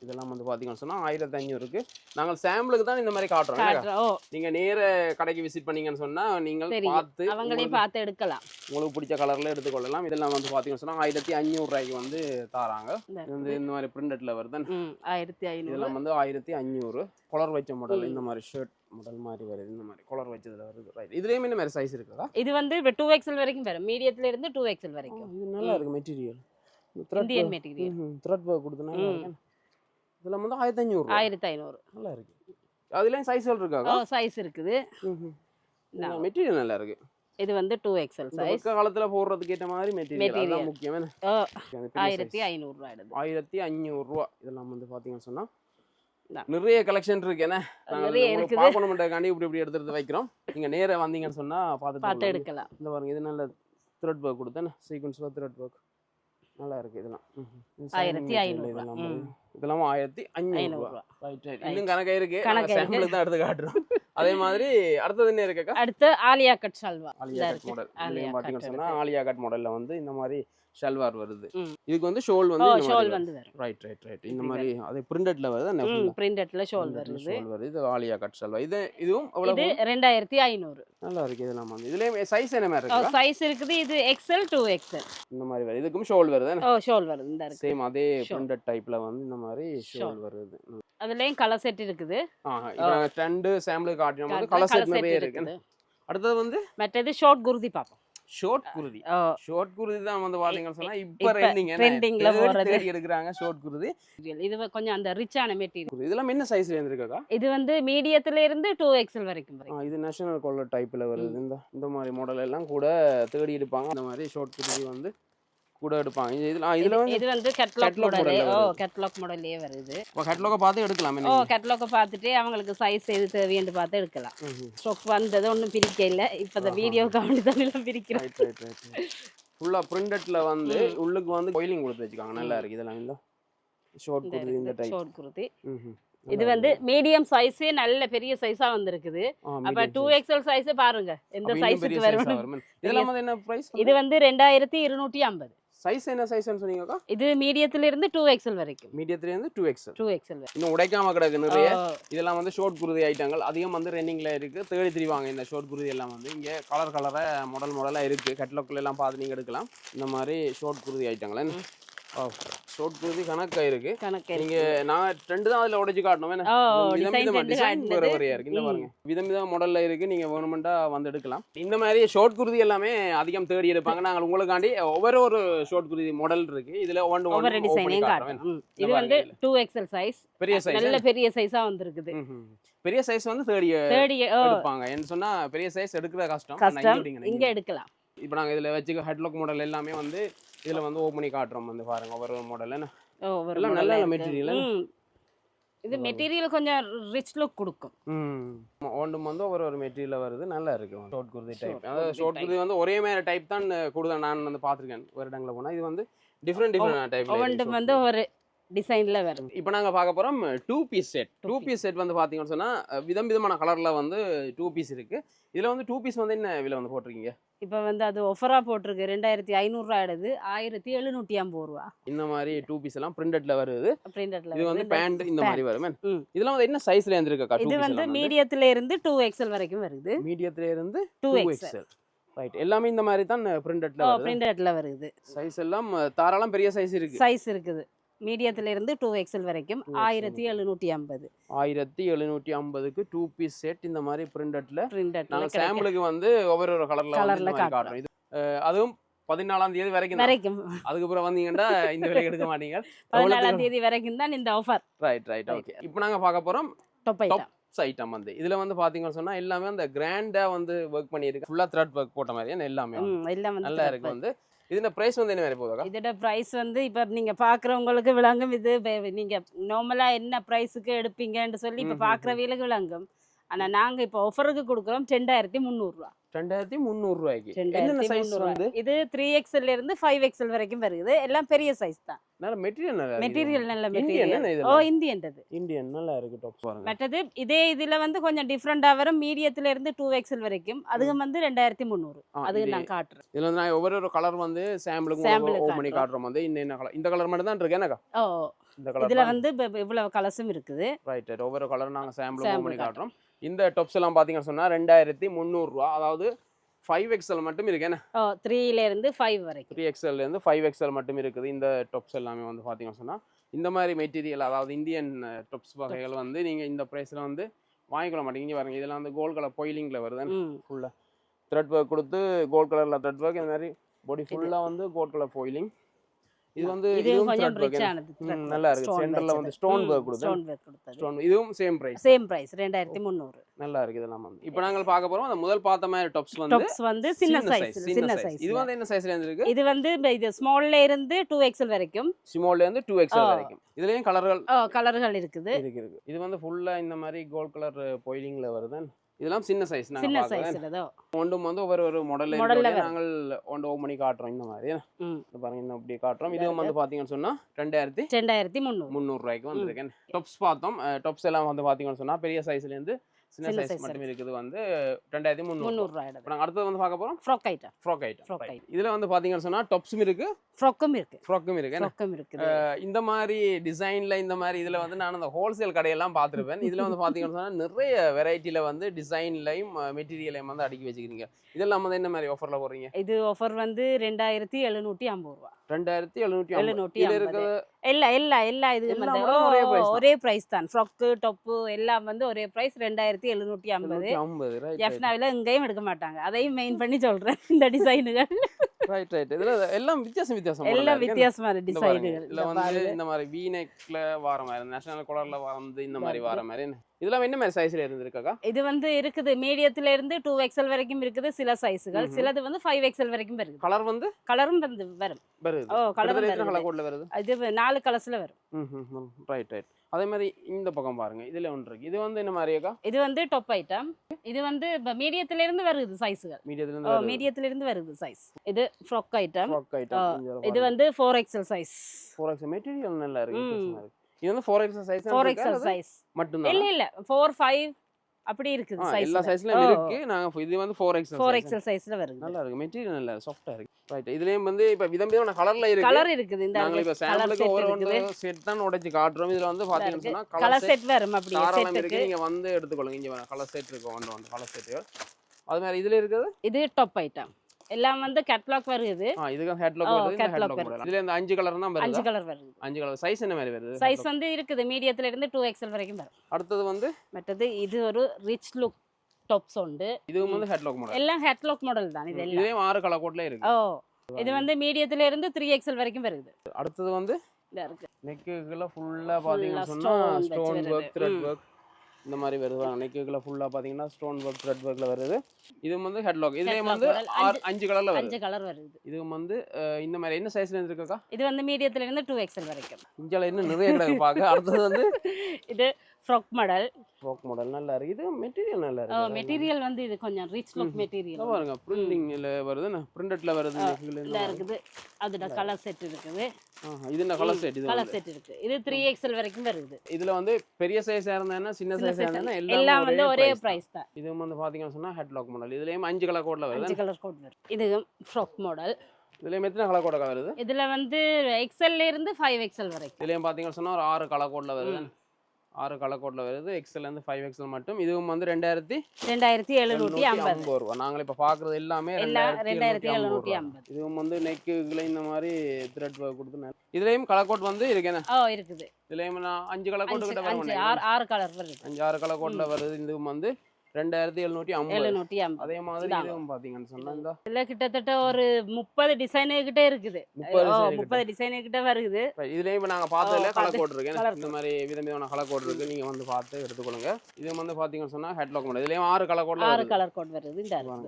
இதெல்லாம் வந்து பாத்தீங்கன்னு சொன்னா 1500 இருக்கு. நாங்க சாம்பிளுக்கு தான் இந்த மாதிரி காட்டுறோம். நீங்க நேர கடைக்கு விசிட் பண்ணீங்கன்னு சொன்னா நீங்க பார்த்து அவங்களையும் பார்த்து எடுக்கலாம். உங்களுக்கு பிடிச்ச கலர்ல எடுத்துக்கொள்ளலாம். இதெல்லாம் வந்து பாத்தீங்கன்னு சொன்னா 1500 ரூபாய்க்கு வந்து தாராங்க. இந்த மாதிரி பிரிண்டட்ல வருது. 1500. இதெல்லாம் வந்து 1500 கலர் வச்ச மாடல். இந்த மாதிரி ஷர்ட் மாடல் மாதிரி வருது. இந்த மாதிரி கலர் வச்சதுல வருது. ரைட். இதுலயே என்ன மாதிரி சைஸ் இருக்குதா? இது வந்து 2XL வரைக்கும் வரும். மீடியத்துல இருந்து 2XL வரைக்கும். இது நல்லா இருக்கு material. Indian material. Thread work கொடுத்தனா இதெல்லாம் வந்து 1500. நல்லா இருக்கு. அதுலயும் சைஸ்கள் இருக்கா? சைஸ் இருக்குது. மெட்டீரியல் நல்லா இருக்கு. இது வந்து 2XL சைஸ். காலத்துல போடுறதுக்கு ஏத்த மாதிரி மெட்டீரியல் அதான் முக்கியம். 1500 ரூபாய். 1500 ரூபாய். இதெல்லாம் வந்து பாத்தீங்கன்னு சொன்னா நிறைய கலெக்ஷன் இருக்கு. என்ன பார்க்கணும்ன்றதுக்காண்டி இப்படி எடுத்து வைக்கிறோம். நீங்க நேரா வந்தீங்கன்னு சொன்னா பார்த்து எடுக்கலாம். இந்த பாருங்க இது நல்ல த்ரெட் வர்க் கொடுத்தேன். சீக்வென்ஸ் த்ரெட் வர்க் நல்லா இருக்கு. இதெல்லாம் 1500. இதெல்லாம் 1500. இன்னும் கணக்கா இருக்கு. சாம்பிள் தான் எடுத்து காட்டுறோம். அதே மாதிரி அடுத்தது என்ன இருக்கு? அடுத்து Alia cut salwar. Alia cut model. பாத்தீங்கன்னு சொன்னா ஆலியா கட் மாடல்ல வந்து இந்த மாதிரி ஷல்வார் வருது. இதுக்கு வந்து ஷோல் வந்து ரைட். இந்த மாதிரி அது பிரிண்டட்ல வருது. பிரிண்டட்ல ஷோல் வருது. இது ஆலியா கட் ஷல்வார். இதுவும் இது 2500. நல்லா இருக்கு. இதெல்லாம் வந்து இதுலயே சைஸ் என்ன மாதிரி இருக்கு? சைஸ் இருக்குது. இது XL 2XL இந்த மாதிரி வருது. இதுக்கும் ஷோல் வருது. ஷோல் வருது. இந்த இருக்கு சேம் அதே பிரிண்டட் டைப்ல வந்து இந்த மாதிரி ஷோல் வருது. அதுலயும் கலர் செட் இருக்குது. இப்போ நாங்க ட்ரெண்ட் சாம்பிள் காட்டினோம். வந்து கலர் செட் நிறைய இருக்கு. அடுத்து வந்து மற்றது ஷார்ட் குர்தி பாப்போம். ஷார்ட் குர்தி தான் வந்து பாத்தீங்கன்னு சொன்னா இப்ப ட்ரெண்டிங்ல போறது எடுக்கறாங்க. ஷார்ட் குர்தி இது கொஞ்சம் அந்த ரிச்சான மெட்டீரியல். இதெல்லாம் என்ன சைஸ்ல இருந்துருக்கா? இது வந்து மீடியத்துல இருந்து 2XL வரைக்கும். இது நேஷனல் காலர் டைப்ல வருது. இந்த மாதிரி மாடல் எல்லாம் கூட தேடி எடுப்பாங்க. இந்த மாதிரி ஷார்ட் குர்தி வந்து கூட எடுப்பாங்க. இதுல வந்து இது வந்து கேட்டலாக் மாடல். கேட்டலாக் மாடல்லே வருது. கேட்டலாக பார்த்து எடுக்கலாம். கேட்டலாக பார்த்துட்டு அவங்களுக்கு சைஸ் எது தேவைன்னு பார்த்து எடுக்கலாம். ஸ்டாக் வந்தது ஒன்றும் பிரிக்க இல்லை. இப்போ இந்த வீடியோ காமெடி தான் பிரிக்கிறோம். ஃபுல்லா பிரிண்டட்ல வந்து உள்ளுக்கு வந்து கோயிலிங் கொடுத்து வச்சுக்காங்க. நல்லா இருக்கு. இதெல்லாம் இந்த ஷார்ட் குர்தி. இந்த டைப் ஷார்ட் குர்தி. இது வந்து மீடியம் சைஸ் நல்ல பெரிய சைஸா வந்திருக்குது. அப்ப 2XL சைஸ் பாருங்க எந்த சைஸ்க்கு வரும். இதெல்லாம் வந்து என்ன பிரைஸ்? இது வந்து 2250. சைஸ் என்ன சைஸ்னு சொன்னீங்கக்கா? இது மீடியத்துல இருந்து 2XL வரைக்கும். மீடியத்துல இருந்து 2XL. 2XL. இன்னும் உடைக்காம கிடக்கு நிறைய. இதெல்லாம் வந்து ஷார்ட் குர்தி ஐட்டங்கள் அதிகம் வந்து ரன்னிங்ல இருக்கு. தேடி திரிவாங்க இந்த ஷார்ட் குர்தி எல்லாம் வந்து இங்க கலர் கலரா மாடலா இருக்கு. கேட்டலாக்ல எல்லாம் பார்த்து நீங்க எடுக்கலாம். இந்த மாதிரி ஷார்ட் குர்தி ஐட்டங்கள். ஷார்ட் குர்தி கணக்கா இருக்கு. நீங்க நான் ட்ரெண்ட் தான் அதுல உடைச்சு காட்டணும். டிசைன் வேற வேறையா இருக்கு. இந்த பாருங்க விதவித மாடல்ல இருக்கு. நீங்க வேணுமெண்டா வந்து எடுக்கலாம். இந்த மாதிரி ஷார்ட் குர்தி எல்லாமே அதிகம் தேடி எடுப்பாங்க. நாங்க உங்களுக்காண்டி ஒவ்வொரு ஷார்ட் குர்தி மாடல் இருக்கு. இதுல ஒவ்வொரு டிசைனையும் காட்டுறோம். இது வந்து 2XL சைஸ். பெரிய சைஸ் நல்ல பெரிய சைஸா வந்திருக்குது. பெரிய சைஸ் வந்து தேடி எடுப்பாங்க. என்ன சொன்னா பெரிய சைஸ் எடுக்கிறது கஷ்டம். இங்க எடுக்கலாம். இப்போ நாங்க இதுல வச்சுக்க ஹெட்லாக் மாடல் எல்லாமே வந்து இதுல வந்து ஓபன் பண்ணி காட்டுறோம். வந்து பாருங்க ஒவ்வொரு மாடல் என்ன எல்லாம் நல்ல மெட்டீரியல். இது மெட்டீரியல் கொஞ்சம் ரிச் லுக் கொடுக்கும். ஒன்றும் வந்து ஒவ்வொரு மெட்டீரியல் வருது. நல்லா இருக்கு. Short kurti type. அதாவது ஷார்ட் குர்தி வந்து ஒரே மாதிரி டைப் தான் கூடுதல் நான் வந்து பார்த்துருக்கேன் ஒரு இடங்களில் போனால். இது வந்து டிஃப்ரெண்ட் டைப் வந்து ஒரு டிசைன்ல வரும். இப்போ நாங்க பார்க்க போறோம் 2 பீஸ் செட். 2 பீஸ் செட் வந்து பாத்தீங்கன்னு சொன்னா விதவிதமான கலர்ல வந்து 2 பீஸ் இருக்கு. இதுல வந்து 2 பீஸ் வந்து என்ன விலை வந்து போட்டிருக்கீங்க? இப்போ வந்து அது ஆஃபரா போட்டிருக்கு. 2500 ரூபாய் எடுது 1750 ரூபாய். இந்த மாதிரி 2 பீஸ் எல்லாம் பிரிண்டட்ல வருது. இது வந்து பேண்ட் இந்த மாதிரி வரும். இதெல்லாம் வந்து என்ன சைஸ்ல இருந்திருக்கா? இது வந்து மீடியத்துல இருந்து 2XL வரைக்கும் வருது. மீடியத்துல இருந்து 2XL. ரைட் எல்லாமே இந்த மாதிரி தான் பிரிண்டட்ல வருது. பிரிண்டட்ல வருது. சைஸ் எல்லாம் தாராளம் பெரிய சைஸ் இருக்கு. சைஸ் இருக்குது. மீடியத்துல இருந்து 2XL வரைக்கும் 1750. 1750க்கு 2 பீஸ் செட் இந்த மாதிரி பிரிண்டட்ல. நாங்க சாம்பிளுக்கு வந்து ஒவ்வொரு கலர்ல காட்டுறோம். இது அதுவும் 14ஆம் தேதி வரைக்கும். அதுக்கப்புறம் வந்தீங்கன்னா இந்த விலை எடுக்க மாட்டீங்க. 14ஆம் தேதி வரைக்கும் தான் இந்த ஆஃபர். Right okay. இப்போ நாங்க பார்க்க போறோம் டாப் ஐட்டம் வந்து. இதுல வந்து பாத்தீங்கன்னு சொன்னா எல்லாமே அந்த கிராண்டா வந்து வர்க் பண்ணிருக்கு. ஃபுல்லா த்ரெட் வர்க் போட்ட மாதிரி எல்லாமே நல்லா இருக்கு வந்து. இதோட பிரைஸ் வந்து என்ன மாதிரி போகுதா? இதோட பிரைஸ் வந்து இப்ப நீங்க பாக்குறவங்களுக்கு விளங்கும். இது நீங்க நார்மலா என்ன பிரைஸுக்கு எடுப்பீங்கன்னு சொல்லி இப்ப பாக்குறவங்களுக்கு விளங்கும். ஆனா நாங்க இப்ப ஆஃபருக்கு கொடுக்குறோம் 2300 ரூபாய். 2300 ரூபாய்க்கு. என்னென்ன சைஸ் வந்து? இது 3XL ல இருந்து 5XL வரைக்கும் வருது. எல்லாம் பெரிய சைஸ் தான். நல்ல மெட்டீரியல் நல்ல மெட்டீரியல். இந்தியன் நல்லா இருக்கு. டாப் பாருங்க. மற்றது இதே இதுல வந்து கொஞ்சம் டிஃபரெண்டா வரும். மீடியத்துல இருந்து 2XL வரைக்கும். அதுக்கு வந்து 2300. அது நான் காட்டுறேன். இதுல வந்து நான் ஒவ்வொரு கலர் வந்து சாம்பிளுக்கு ஓபன் பண்ணி காட்டுறோம் வந்து. என்ன கலர்? இந்த கலர் மட்டும் தான் இருக்கு என்னக்கா? இந்த கலர். இதுல வந்து இவ்வளவு கலர்ஸும் இருக்குது. ரைட் ஒவ்வொரு கலர் நாங்க சாம்பிளுக்கு ஓபன் பண்ணி காட்டுறோம். இந்த டாப்ஸ் எல்லாம் பாத்தீங்கன்னு சொன்னா 2300 ரூபாய். அதாவது 5XL மட்டும் இருக்கு என்ன? 3 ல இருந்து 5 வரைக்கும். 3XL ல இருந்து 5XL மட்டும் இருக்குது. இந்த டாப்ஸ் எல்லாமே வந்து பாத்தீங்கன்னு சொன்னா இந்த மாதிரி மெட்டீரியல், அதாவது இந்தியன் டாப்ஸ் வகைகள் வந்து நீங்க இந்த பிரைஸ்ல வந்து வாங்கிக்கொள்ள மாட்டீங்க. பாருங்க இதெல்லாம் வந்து கோல்ட் கலர் பொயிலிங்ல வருது. ஃபுல்லா த்ரெட் ஒர்க் கொடுத்து கோல்ட் கலர்ல த்ரெட் ஒர்க். இந்த மாதிரி பாடி ஃபுல்லா வந்து கோல்ட் கலர் பொயிலிங். இது வந்து இதுவும் த்ரெட் ஒர்க் நல்லா இருக்கு. சென்டர்ல வந்து ஸ்டோன் ஒர்க் கொடுத்து. ஸ்டோன் இதுவும் சேம் பிரைஸ் 2300. நல்லா இருக்கு இதெல்லாம் வந்து. இப்போ நாங்க பார்க்க போறோம் அந்த முதல் பார்த்த மாதிரி டாப்ஸ் வந்து சின்ன சைஸ். இது வந்து என்ன சைஸ்ல இருந்து இருக்கு? இது வந்து இது ஸ்மால்ல இருந்து 2XL வரைக்கும். ஸ்மால்ல இருந்து 2XL வரைக்கும். இதுலயும் கலர்கள் இருக்குது. இது வந்து ஃபுல்லா இந்த மாதிரி கோல்ட் கலர் பொயிலிங்ல வருது. இதெல்லாம் சின்ன சைஸ். சின்ன சைஸ்ல ஒன்றும் வந்து ஒவ்வொரு மாடல்ல நாங்கள் ஒன்று ஓபன் பண்ணி காட்டுறோம். இந்த மாதிரி பாருங்க இன்னும் அப்படியே காட்டுறோம். இதுவும் வந்து பாத்தீங்கன்னு சொன்னா 2300 ரூபாய்க்கு வந்துருக்கேன். டாப்ஸ் பார்த்தோம். டாப்ஸ் எல்லாம் வந்து பாத்தீங்கன்னு சொன்னா பெரிய சைஸ்ல இருந்து சின்ன சைஸ் மட்டும் இருக்குது வந்து 2300 ரூபாய். நாங்க அடுத்து வந்து பார்க்க போறோம் ஃப்ராக் ஐட்டம். இதுல வந்து பாத்தீங்கன்னு சொன்னா டாப்ஸும் இருக்கு, ஃப்ராக்கும் இருக்கு. இந்த மாதிரி டிசைன்ல இந்த மாதிரி இதுல வந்து நான் அந்த ஹோல்சேல் கடையெல்லாம் பார்த்திருப்பேன். இதுல வந்து பாத்தீங்கன்னு சொன்னா நிறைய வெரைட்டில வந்து டிசைன்லயும் மெட்டீரியலையும் வந்து அடுக்கி வச்சுக்கிறீங்க. இதெல்லாம் வந்து என்ன மாதிரி ஆஃபர்ல போறீங்க? இது ஆஃபர் வந்து 2750 ரூபாய். 2750. எல்லா இது ஒரே பிரைஸ் தான். ஃப்ராக் டாப் எல்லாம் வந்து ஒரே பிரைஸ் 2750. ஜெஃப்னாவில எங்கேயும் எடுக்க மாட்டாங்க. அதையும் மெயின் பண்ணி சொல்றேன். இந்த டிசைனுகள் இதுல எல்லாம் வித்தியாசமான டிசைனுகள். இல்ல வந்து இந்த மாதிரி வீநெக்ல வர மாதிரி, நேஷனல் கலர்ல வந்து இந்த மாதிரி வர மாதிரி. இதெல்லாம் என்ன மாதிரி சைஸ்ல இருந்திருக்கா? இது வந்து இருக்குது மீடியத்துல இருந்து 2XL வரைக்கும் இருக்குது சில சைஸ்கள். சிலது வந்து 5XL வரைக்கும் வருது. கலரும் வந்து வரும். கலர் எத்தனை கலர்ல வருது? இது 4 கலர்ஸ்ல வரும். ரைட் அதே மாதிரி இந்த பக்கம் பாருங்க. இதுல ஒன்று இருக்கு. இது வந்து என்ன மாதிரியா? இது வந்து டாப் ஐட்டம். இது வந்து மீடியத்துல இருந்து வருது சைஸ்கள். மீடியத்துல இருந்து வருது சைஸ். இது ஃப்ராக் ஐட்டம். இது வந்து 4XL சைஸ். 4XL மெட்டீரியல் நல்லா இருக்கு. இது வந்து 4XL சைஸ் மட்டும் தான். இல்ல 4, 5 அப்படி இருக்குது சைஸ். எல்லா சைஸ்லயும் இருக்கு. நாங்க இது வந்து 4XL சைஸ்ல வருது. நல்லா இருக்கு. மெட்டீரியல் நல்லா சாஃப்ட்டா இருக்கு. ரைட் இதுலயும் வந்து இப்ப விதவிதமான கலர்ல இருக்கு. கலர் இருக்குது. இந்த நாங்க இப்ப சாம்பிளுக்கு ஒரு செட் தான் உடைச்சு காட்டுறோம். இதுல வந்து பாத்தீங்கன்னா கலர் செட் வரும். அப்படியே செட் இருக்கு. நீங்க வந்து எடுத்துக்கொள்ளுங்க. இங்க கலர் செட் இருக்கு. ஒன்று கலர் செட். அது மாதிரி இதுல இருக்குது. இது டாப் ஐட்டம். எல்லாம் வந்து கேட்டலாக் வருது. இதுக்கு கேட்டலாக் வருது. இந்த கேட்டலாக் மாடல். இதுல இந்த 5 கலர் தான் வருது. 5 கலர் வருது. 5 கலர். சைஸ் என்ன மாதிரி வருது? சைஸ் வந்து இருக்குது மீடியத்துல இருந்து 2XL வரைக்கும் வரும். அடுத்து வந்து மற்றது இது ஒரு ரிச் லுக் டாப்ஸ் உண்டு. இதுவும் வந்து கேட்டலாக் மாடல். எல்லாம் கேட்டலாக் மாடல் தான். இது எல்லாம் இதே 6 கலர் கோட்ல இருக்கு. இது வந்து மீடியத்துல இருந்து 3XL வரைக்கும் வருது. அடுத்து வந்து இதா இருக்கு. நெக்குல ஃபுல்லா பாத்தீங்கன்னா சொன்னா ஸ்டோன் வர்க், த்ரெட் வர்க் இந்த மாதிரி வருது. நெக்குல ஃபுல்லா பாத்தீங்கன்னா ஸ்டோன் வர்க், த்ரெட் வர்க்ல வருது. இது வந்து ஹெட்லாக். இதுலயே வந்து 5 கலர்ல வருது. 5 கலர் வருது. இது வந்து இந்த மாதிரி என்ன சைஸ்ல இருக்கா? இது வந்து மீடியத்துல இருந்து 2XL வரைக்கும். இங்கல இன்னும் நிறைய கிடக்கு பாக்க. அடுத்து வந்து இது ஃப்ராக் மாடல் நல்லா இருக்கு. இது மெட்டீரியல் நல்லா இருக்கு. மெட்டீரியல் வந்து இது கொஞ்சம் ரிச் லுக் மெட்டீரியல். பாருங்க பிரிண்டிங்ல வருதுனா பிரிண்டட்ல வருது. இதுல இருக்குது. அதோட கலர் செட் இருக்குது. இது என்ன கலர் செட்? இது கலர் செட் இருக்கு. இது 3XL வரைக்கும் வருது. இதுல வந்து பெரிய சைஸா இருந்தானா சின்ன சைஸா இருந்தானா எல்லாம் வந்து ஒரே பிரைஸ் தான். இது வந்து பாத்தீங்கன்னா சொன்னா ஹெட்லாக் மாடல். இதுலயே 5 கலர் கோட்ல வருது. 5 கலர் கோட் வருது. இது ஃப்ராக் மாடல். இதுலயே எத்தனை கலர் கோட் வருது? இதுல வந்து XL ல இருந்து 5XL வரைக்கும். இதுலயே பாத்தீங்கன்னா சொன்னா ஒரு 6 கலர் கோட்ல வருது. 6 கலர் கோட்ல வருது. எக்ஸ்எல் இருந்து 5XL மட்டும். இதுவும் வந்து 2750 ரூபா. நாங்க இப்ப பாக்குறது எல்லாமே எல்லாம் 2750. 2750. இதுவும் வந்து நெக்குல இந்த மாதிரி த்ரெட் ஒர்க் கொடுத்து இதுலயும் கலர் கோட் வந்து இருக்கேன். இருக்குது. இதுலயும் நான் 5 கலர் கோட் கிட்ட வர 6 கலர் வருது. 5-6 கலர் கோட்ல வருது. இதுவும் வந்து 2750. 750. அதே மாதிரி இதுவும் பாத்தீங்கன்னு சொன்னா இந்த இதுல கிட்டத்தட்ட ஒரு 30 டிசைன் கிட்ட இருக்குது. 30 டிசைன் கிட்ட வருது. இதுலயும் இப்ப நாங்க பார்த்ததுல கலர் கோட் இருக்கு. இந்த மாதிரி விதவிதமான கலர் கோட் இருக்கு. நீங்க வந்து பார்த்து எடுத்துக்கொள்ளுங்க. இது வந்து பாத்தீங்கன்னு சொன்னா ஹெட்லாக் மாடல். இதுலயும் 6 கலர் கோட்ல 6 கலர் கோட் வருது.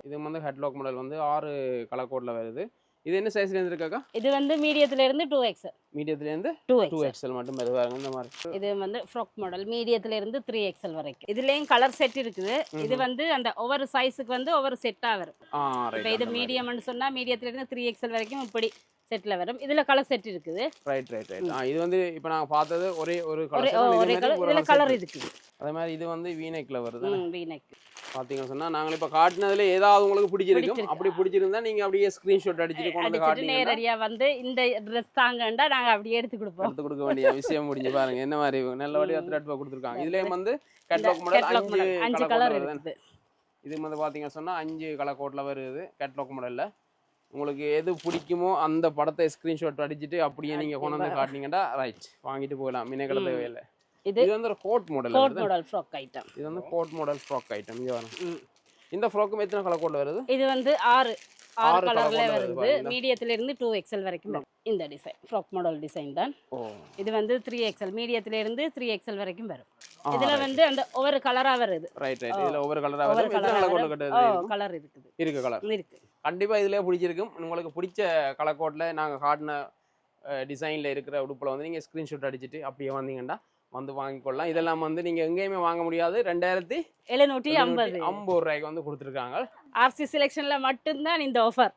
இது வந்து ஹெட்லாக் மாடல் வந்து 6 கலர் கோட்ல வருது. இது என்ன சைஸ்ல இருந்து இருக்காக்கா? இது வந்து மீடியத்துல இருந்து 2XL. மீடியத்துல இருந்து 2XL மட்டும் வருது பாருங்க இந்த மாதிரி. இது வந்து ஃப்ராக் மாடல் மீடியத்துல இருந்து 3XL வரைக்கும். இதுலயும் கலர் செட் இருக்குது. இது வந்து அந்த ஒவ்வொரு சைஸுக்கு வந்து ஒவ்வொரு செட்டா வரும். இப்போ இது மீடியம்னு சொன்னா மீடியத்துல இருந்து 3XL வரைக்கும் இப்படி செட்ல வரும். இதுல கலர் செட் இருக்குது. ரைட். இது வந்து இப்போ நாங்க பார்த்தது ஒரே ஒரு கலர். இதுல கலர் இருக்குது. அதே மாதிரி இது வந்து V-neckல வருது. V-neck பாத்தீங்கன்னு சொன்னா நாங்க இப்ப காட்டினதுல ஏதாவது உங்களுக்கு பிடிச்சிருக்கும். அப்படி பிடிச்சிருந்தா நீங்க அப்படியே ஸ்கிரீன்ஷாட் அடிச்சிட்டு கொண்டு வந்து காட்டுங்க. நேரடியா வந்து இந்த Dress தாங்கண்டா நாங்க அப்படியே எடுத்து கொடுக்க வேண்டிய விஷயம் முடிஞ்சு பாருங்க. என்ன மாதிரி நல்லபடியா த்ரெட் ஒர்க் கொடுத்திருக்காங்க. இதுலயும் வந்து கேட்லாக் மாடல் 5 கலர் வருது. இது வந்து பாத்தீங்கன்னு சொன்னா 5 கலர் கோட்ல வருது கேட்லாக் மாடல்ல. உங்களுக்கு எது பிடிக்குமோ அந்த படத்தை ஸ்கிரீன்ஷாட் அடிச்சிட்டு அப்படியே நீங்க கொண்டு வந்து காட்டினீங்கன்னா ரைட் வாங்கிட்டு போகலாம். மினக்கல தேவையில்லை. இது வந்து ஒரு கோட் மாடல் ஃப்ராக் ஐட்டம். இது வந்து கோட் மாடல் ஃப்ராக் ஐட்டம். இங்க வரும். இந்த ஃப்ராக்கும் எத்தனை கலர் கோட்ல வருது? இது வந்து 6 கலர்ல வருது. மீடியத்துல இருந்து 2XL வரைக்கும் வரும். இந்த டிசைன் ஃப்ராக் மாடல் டிசைன் தான். இது வந்து 3XL மீடியத்துல இருந்து 3XL வரைக்கும் வரும். இதுல வந்து அந்த ஒவ்வொரு கலரா வருது. ரைட். இதுல ஒவ்வொரு கலரா வருது. எத்தனை கலர் கோட்ல கட்டது? கலர் இருக்குது. கலர் இருக்கு. கண்டிப்பா இதுலயே பிடிச்சிருக்கும். உங்களுக்கு பிடிச்ச கலர் கோட்ல நாங்க காட்டின டிசைன்ல இருக்கிற உடுப்புல வந்து நீங்க ஸ்கிரீன்ஷாட் அடிச்சிட்டு அப்படியே வந்தீங்கன்னா வந்து வாங்கிக்கொள்ளலாம். இதெல்லாம் வந்து நீங்க எங்கேயுமே வாங்க முடியாது. 2750 ரூபாய்க்கு வந்து கொடுத்துருக்காங்க. ஆர்சி செலெக்ஷன்ல மட்டும்தான் இந்த ஆஃபர்.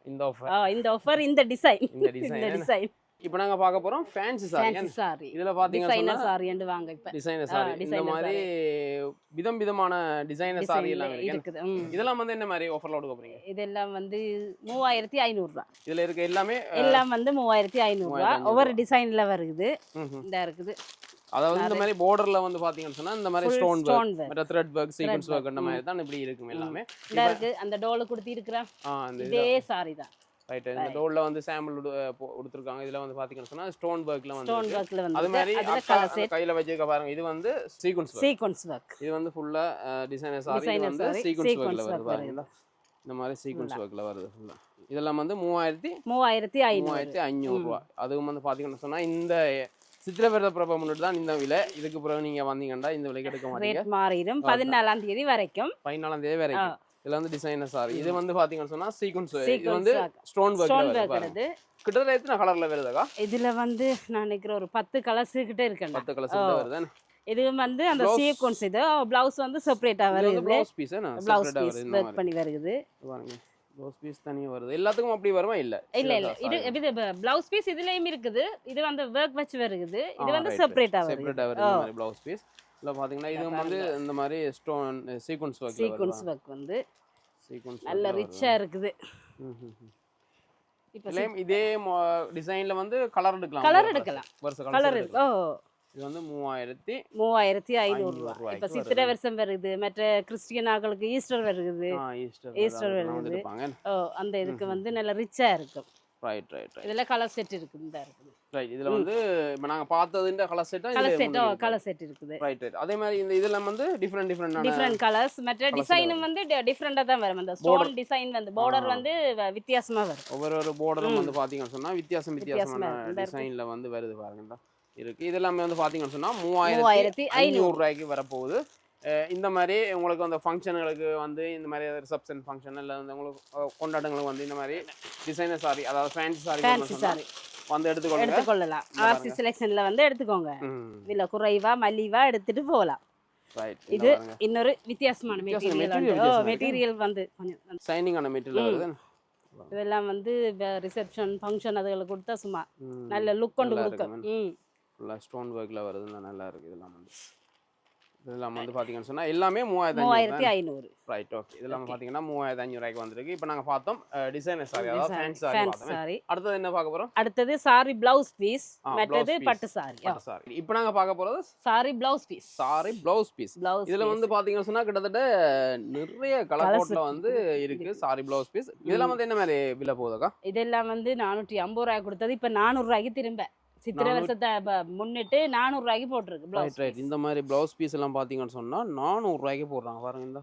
இந்த டிசைன். இப்போ நாங்க பார்க்க போறோம் ஃபேன்சி சாரி. இதுல பாத்தீங்கன்னா சாரி வாங்க இப்ப டிசைனர் சாரி. இந்த மாதிரி விதவிதமான டிசைனர் சாரி எல்லாம் இருக்குது. இதெல்லாம் வந்து என்ன மாதிரி ஆஃபர்ல கொடுக்க போறீங்க? இதெல்லாம் வந்து 3500 ரூபாய். இதுல இருக்க எல்லாம் வந்து 3500 ரூபாய். ஒவ்வொரு டிசைன்ல வருது. இந்த இருக்குது. அதாவது இந்த மாதிரி borderல வந்து பாத்தீங்கன்னு சொன்னா இந்த மாதிரி ஸ்டோன் வர்க், மற்ற த்ரெட் வர்க், சீக்வென்ஸ் வர்க் அந்த மாதிரி தான் இப்படி இருக்கும் எல்லாமே. இந்த இருக்கு அந்த டோல கொடுத்து இருக்கற இதே சாரி தான். ரைட். இந்த டோல்ல வந்து சாம்பிள் கொடுத்திருக்காங்க. இதுல வந்து பாத்தீங்கன்னு சொன்னா ஸ்டோன் வர்க்ல வந்து அது மாதிரி கையில வச்சிருக்க பாருங்க. இது வந்து சீக்வென்ஸ் வர்க். இது வந்து ஃபுல்லா டிசைனர் சாரி வந்து சீக்வென்ஸ் வர்க்ல வருது பாருங்க. இந்த மாதிரி சீக்வென்ஸ் வர்க்ல வருது ஃபுல்லா. இதெல்லாம் வந்து 3500 ரூபாய். அதுவும் வந்து பாத்தீங்கன்னு சொன்னா இந்த சித்திரவரத பிரபா முன்னிட்டு தான் இந்த விலை. இதுக்கு பிறகு நீங்க வந்தீங்கன்னா இந்த விலைக்கு எடுக்க மாட்டீங்க. ரேட் மாறிடும். 14ஆம் தேதி வரைக்கும். 14ஆம் தேதி வரைக்கும். இதுல வந்து டிசைனர் சாரி. இது வந்து பாத்தீங்கன்னு சொன்னா சீக்வென்ஸ். இது வந்து ஸ்டோன் வர்க் வருது. கிட்டத்தட்ட எத்தனை கலர்ல வருதுக்கா? இதுல வந்து நான் நினைக்கிறேன் ஒரு 10 கலர்ஸ் கிட்ட இருக்கு. 10 கலர்ஸ் கிட்ட வருது. இது வந்து அந்த சீக்வென்ஸ். இது ப்ளவுஸ் வந்து செப்பரேட்டா வருது. ப்ளவுஸ் பீஸ் வர்க் பண்ணி வருது. பாருங்க. ப்ளவுஸ் பீஸ் தனியா வருது. எல்லாத்துக்கும் அப்படி வருமா? இல்ல இது ப்ளவுஸ் பீஸ் இதுலயும் இருக்குது. இது வந்து வர்க் வச்சு வருது. இது வந்து செப்பரேட்டா வருது. இந்த மாதிரி ப்ளவுஸ் பீஸ். இல்ல பாத்தீங்கன்னா இது வந்து இந்த மாதிரி ஸ்டோன் சீக்வென்ஸ் வர்க் வந்து நல்ல ரிச்சா இருக்குது. இப்போ இதே டிசைன்ல வந்து கலர் எடுக்கலாம். கலர் இது வந்து 3500 ரூபாய். இப்ப சித்திரை வருஷம் வருது. மற்ற கிறிஸ்டியன் ஆட்களுக்கு ஈஸ்டர் வருது. ஈஸ்டர் வருது. அந்த இதுக்கு வந்து நல்ல ரிச்சா இருக்கும். ரைட். இதுல கலர் செட் இருக்கு. இந்த இருக்குது. ரைட். இதுல வந்து இப்ப நாங்க பார்த்ததுன்ற கலர் செட் இருக்குது. ரைட். அதே மாதிரி இந்த இதெல்லாம் வந்து டிஃபரண்ட் கலர்ஸ். மற்ற டிசைனும் வந்து டிஃபரண்டா தான் வரும். அந்த ஸ்டோன் டிசைன் வந்து border வந்து வித்தியாசமா வரும். ஒவ்வொரு borderம் வந்து பாத்தீங்கன்னு சொன்னா வித்தியாசமான டிசைன்ல வந்து வருது பாருங்க. இருக்கு. இதெல்லாம் வந்து பாத்தீங்கன்னு சொன்னா 3500 ரூபாய்க்கு வரப்போகுது. இந்த மாதிரி உங்களுக்கு அந்த ஃபங்க்ஷனுங்களுக்கு வந்து இந்த மாதிரி ரிசப்ஷன் ஃபங்க்ஷன் இல்லை வந்து உங்களுக்கு கொண்டாட்டங்களுக்கு வந்து இந்த மாதிரி டிசைனர் சாரி, அதாவது ஃபேன்சி சாரி வந்து எடுத்துக்கொள்ளலாம். ஆர்சி செலெக்ஷன்ல வந்து எடுத்துக்கோங்க. இதுல குறைவா மலிவா எடுத்துட்டு போகலாம். இது இன்னொரு வித்தியாசமான மெட்டீரியல் வந்து கொஞ்சம் ஷைனிங்கான மெட்டீரியல் வருது. இதெல்லாம் வந்து ரிசப்ஷன் ஃபங்க்ஷன் அதுகளை கொடுத்தா சும்மா நல்ல லுக் கொண்டு கொடுக்கும். ஃபுல்லாக ஸ்டோன் ஒர்க்கில் வருது. நல்லா இருக்குது. இதெல்லாம் வந்து இதெல்லாம் வந்து பாத்தீங்கன்னு சொன்னா எல்லாமே 3500 3500 ரைட் ஓகே இதெல்லாம் பாத்தீங்கன்னா 3500 ரூபாய்க்கு வந்திருக்கு இப்போ நாங்க பார்த்தோம் டிசைனர் சாரி அதாவது ஃபேன்சி சாரி ஃபேன்சி பார்த்தோம் சாரி. அடுத்து என்ன பார்க்க போறோம் அடுத்தது சாரி பிளவுஸ் பீஸ், blouse மற்றது piece. பட்டு சாரி. சாரி இப்போ நாங்க பார்க்க போறது sari blouse piece. Sari blouse piece blouse இதுல வந்து பாத்தீங்கன்னு சொன்னா கிட்டத்தட்ட நிறைய கலர் Colours கோட்ல வந்து இருக்கு சாரி ப்ளவுஸ் பீஸ் இதெல்லாம் வந்து என்ன மாதிரி விலை போகுதுக்கா இதெல்லாம் வந்து 450 ரூபாய் கொடுத்தது இப்ப 400 ரூபாய்க்கு திரும்ப சித்திரை வருஷத்தை முன்னிட்டு 400 ரூபாய்க்கு போட்டிருக்கு ரைட் பிளவுஸ். ரைட் இந்த மாதிரி ப்ளவுஸ் பீஸ் எல்லாம் பாத்தீங்கன்னு சொன்னா 400 ரூபாய்க்கு போடுறாங்க பாருங்க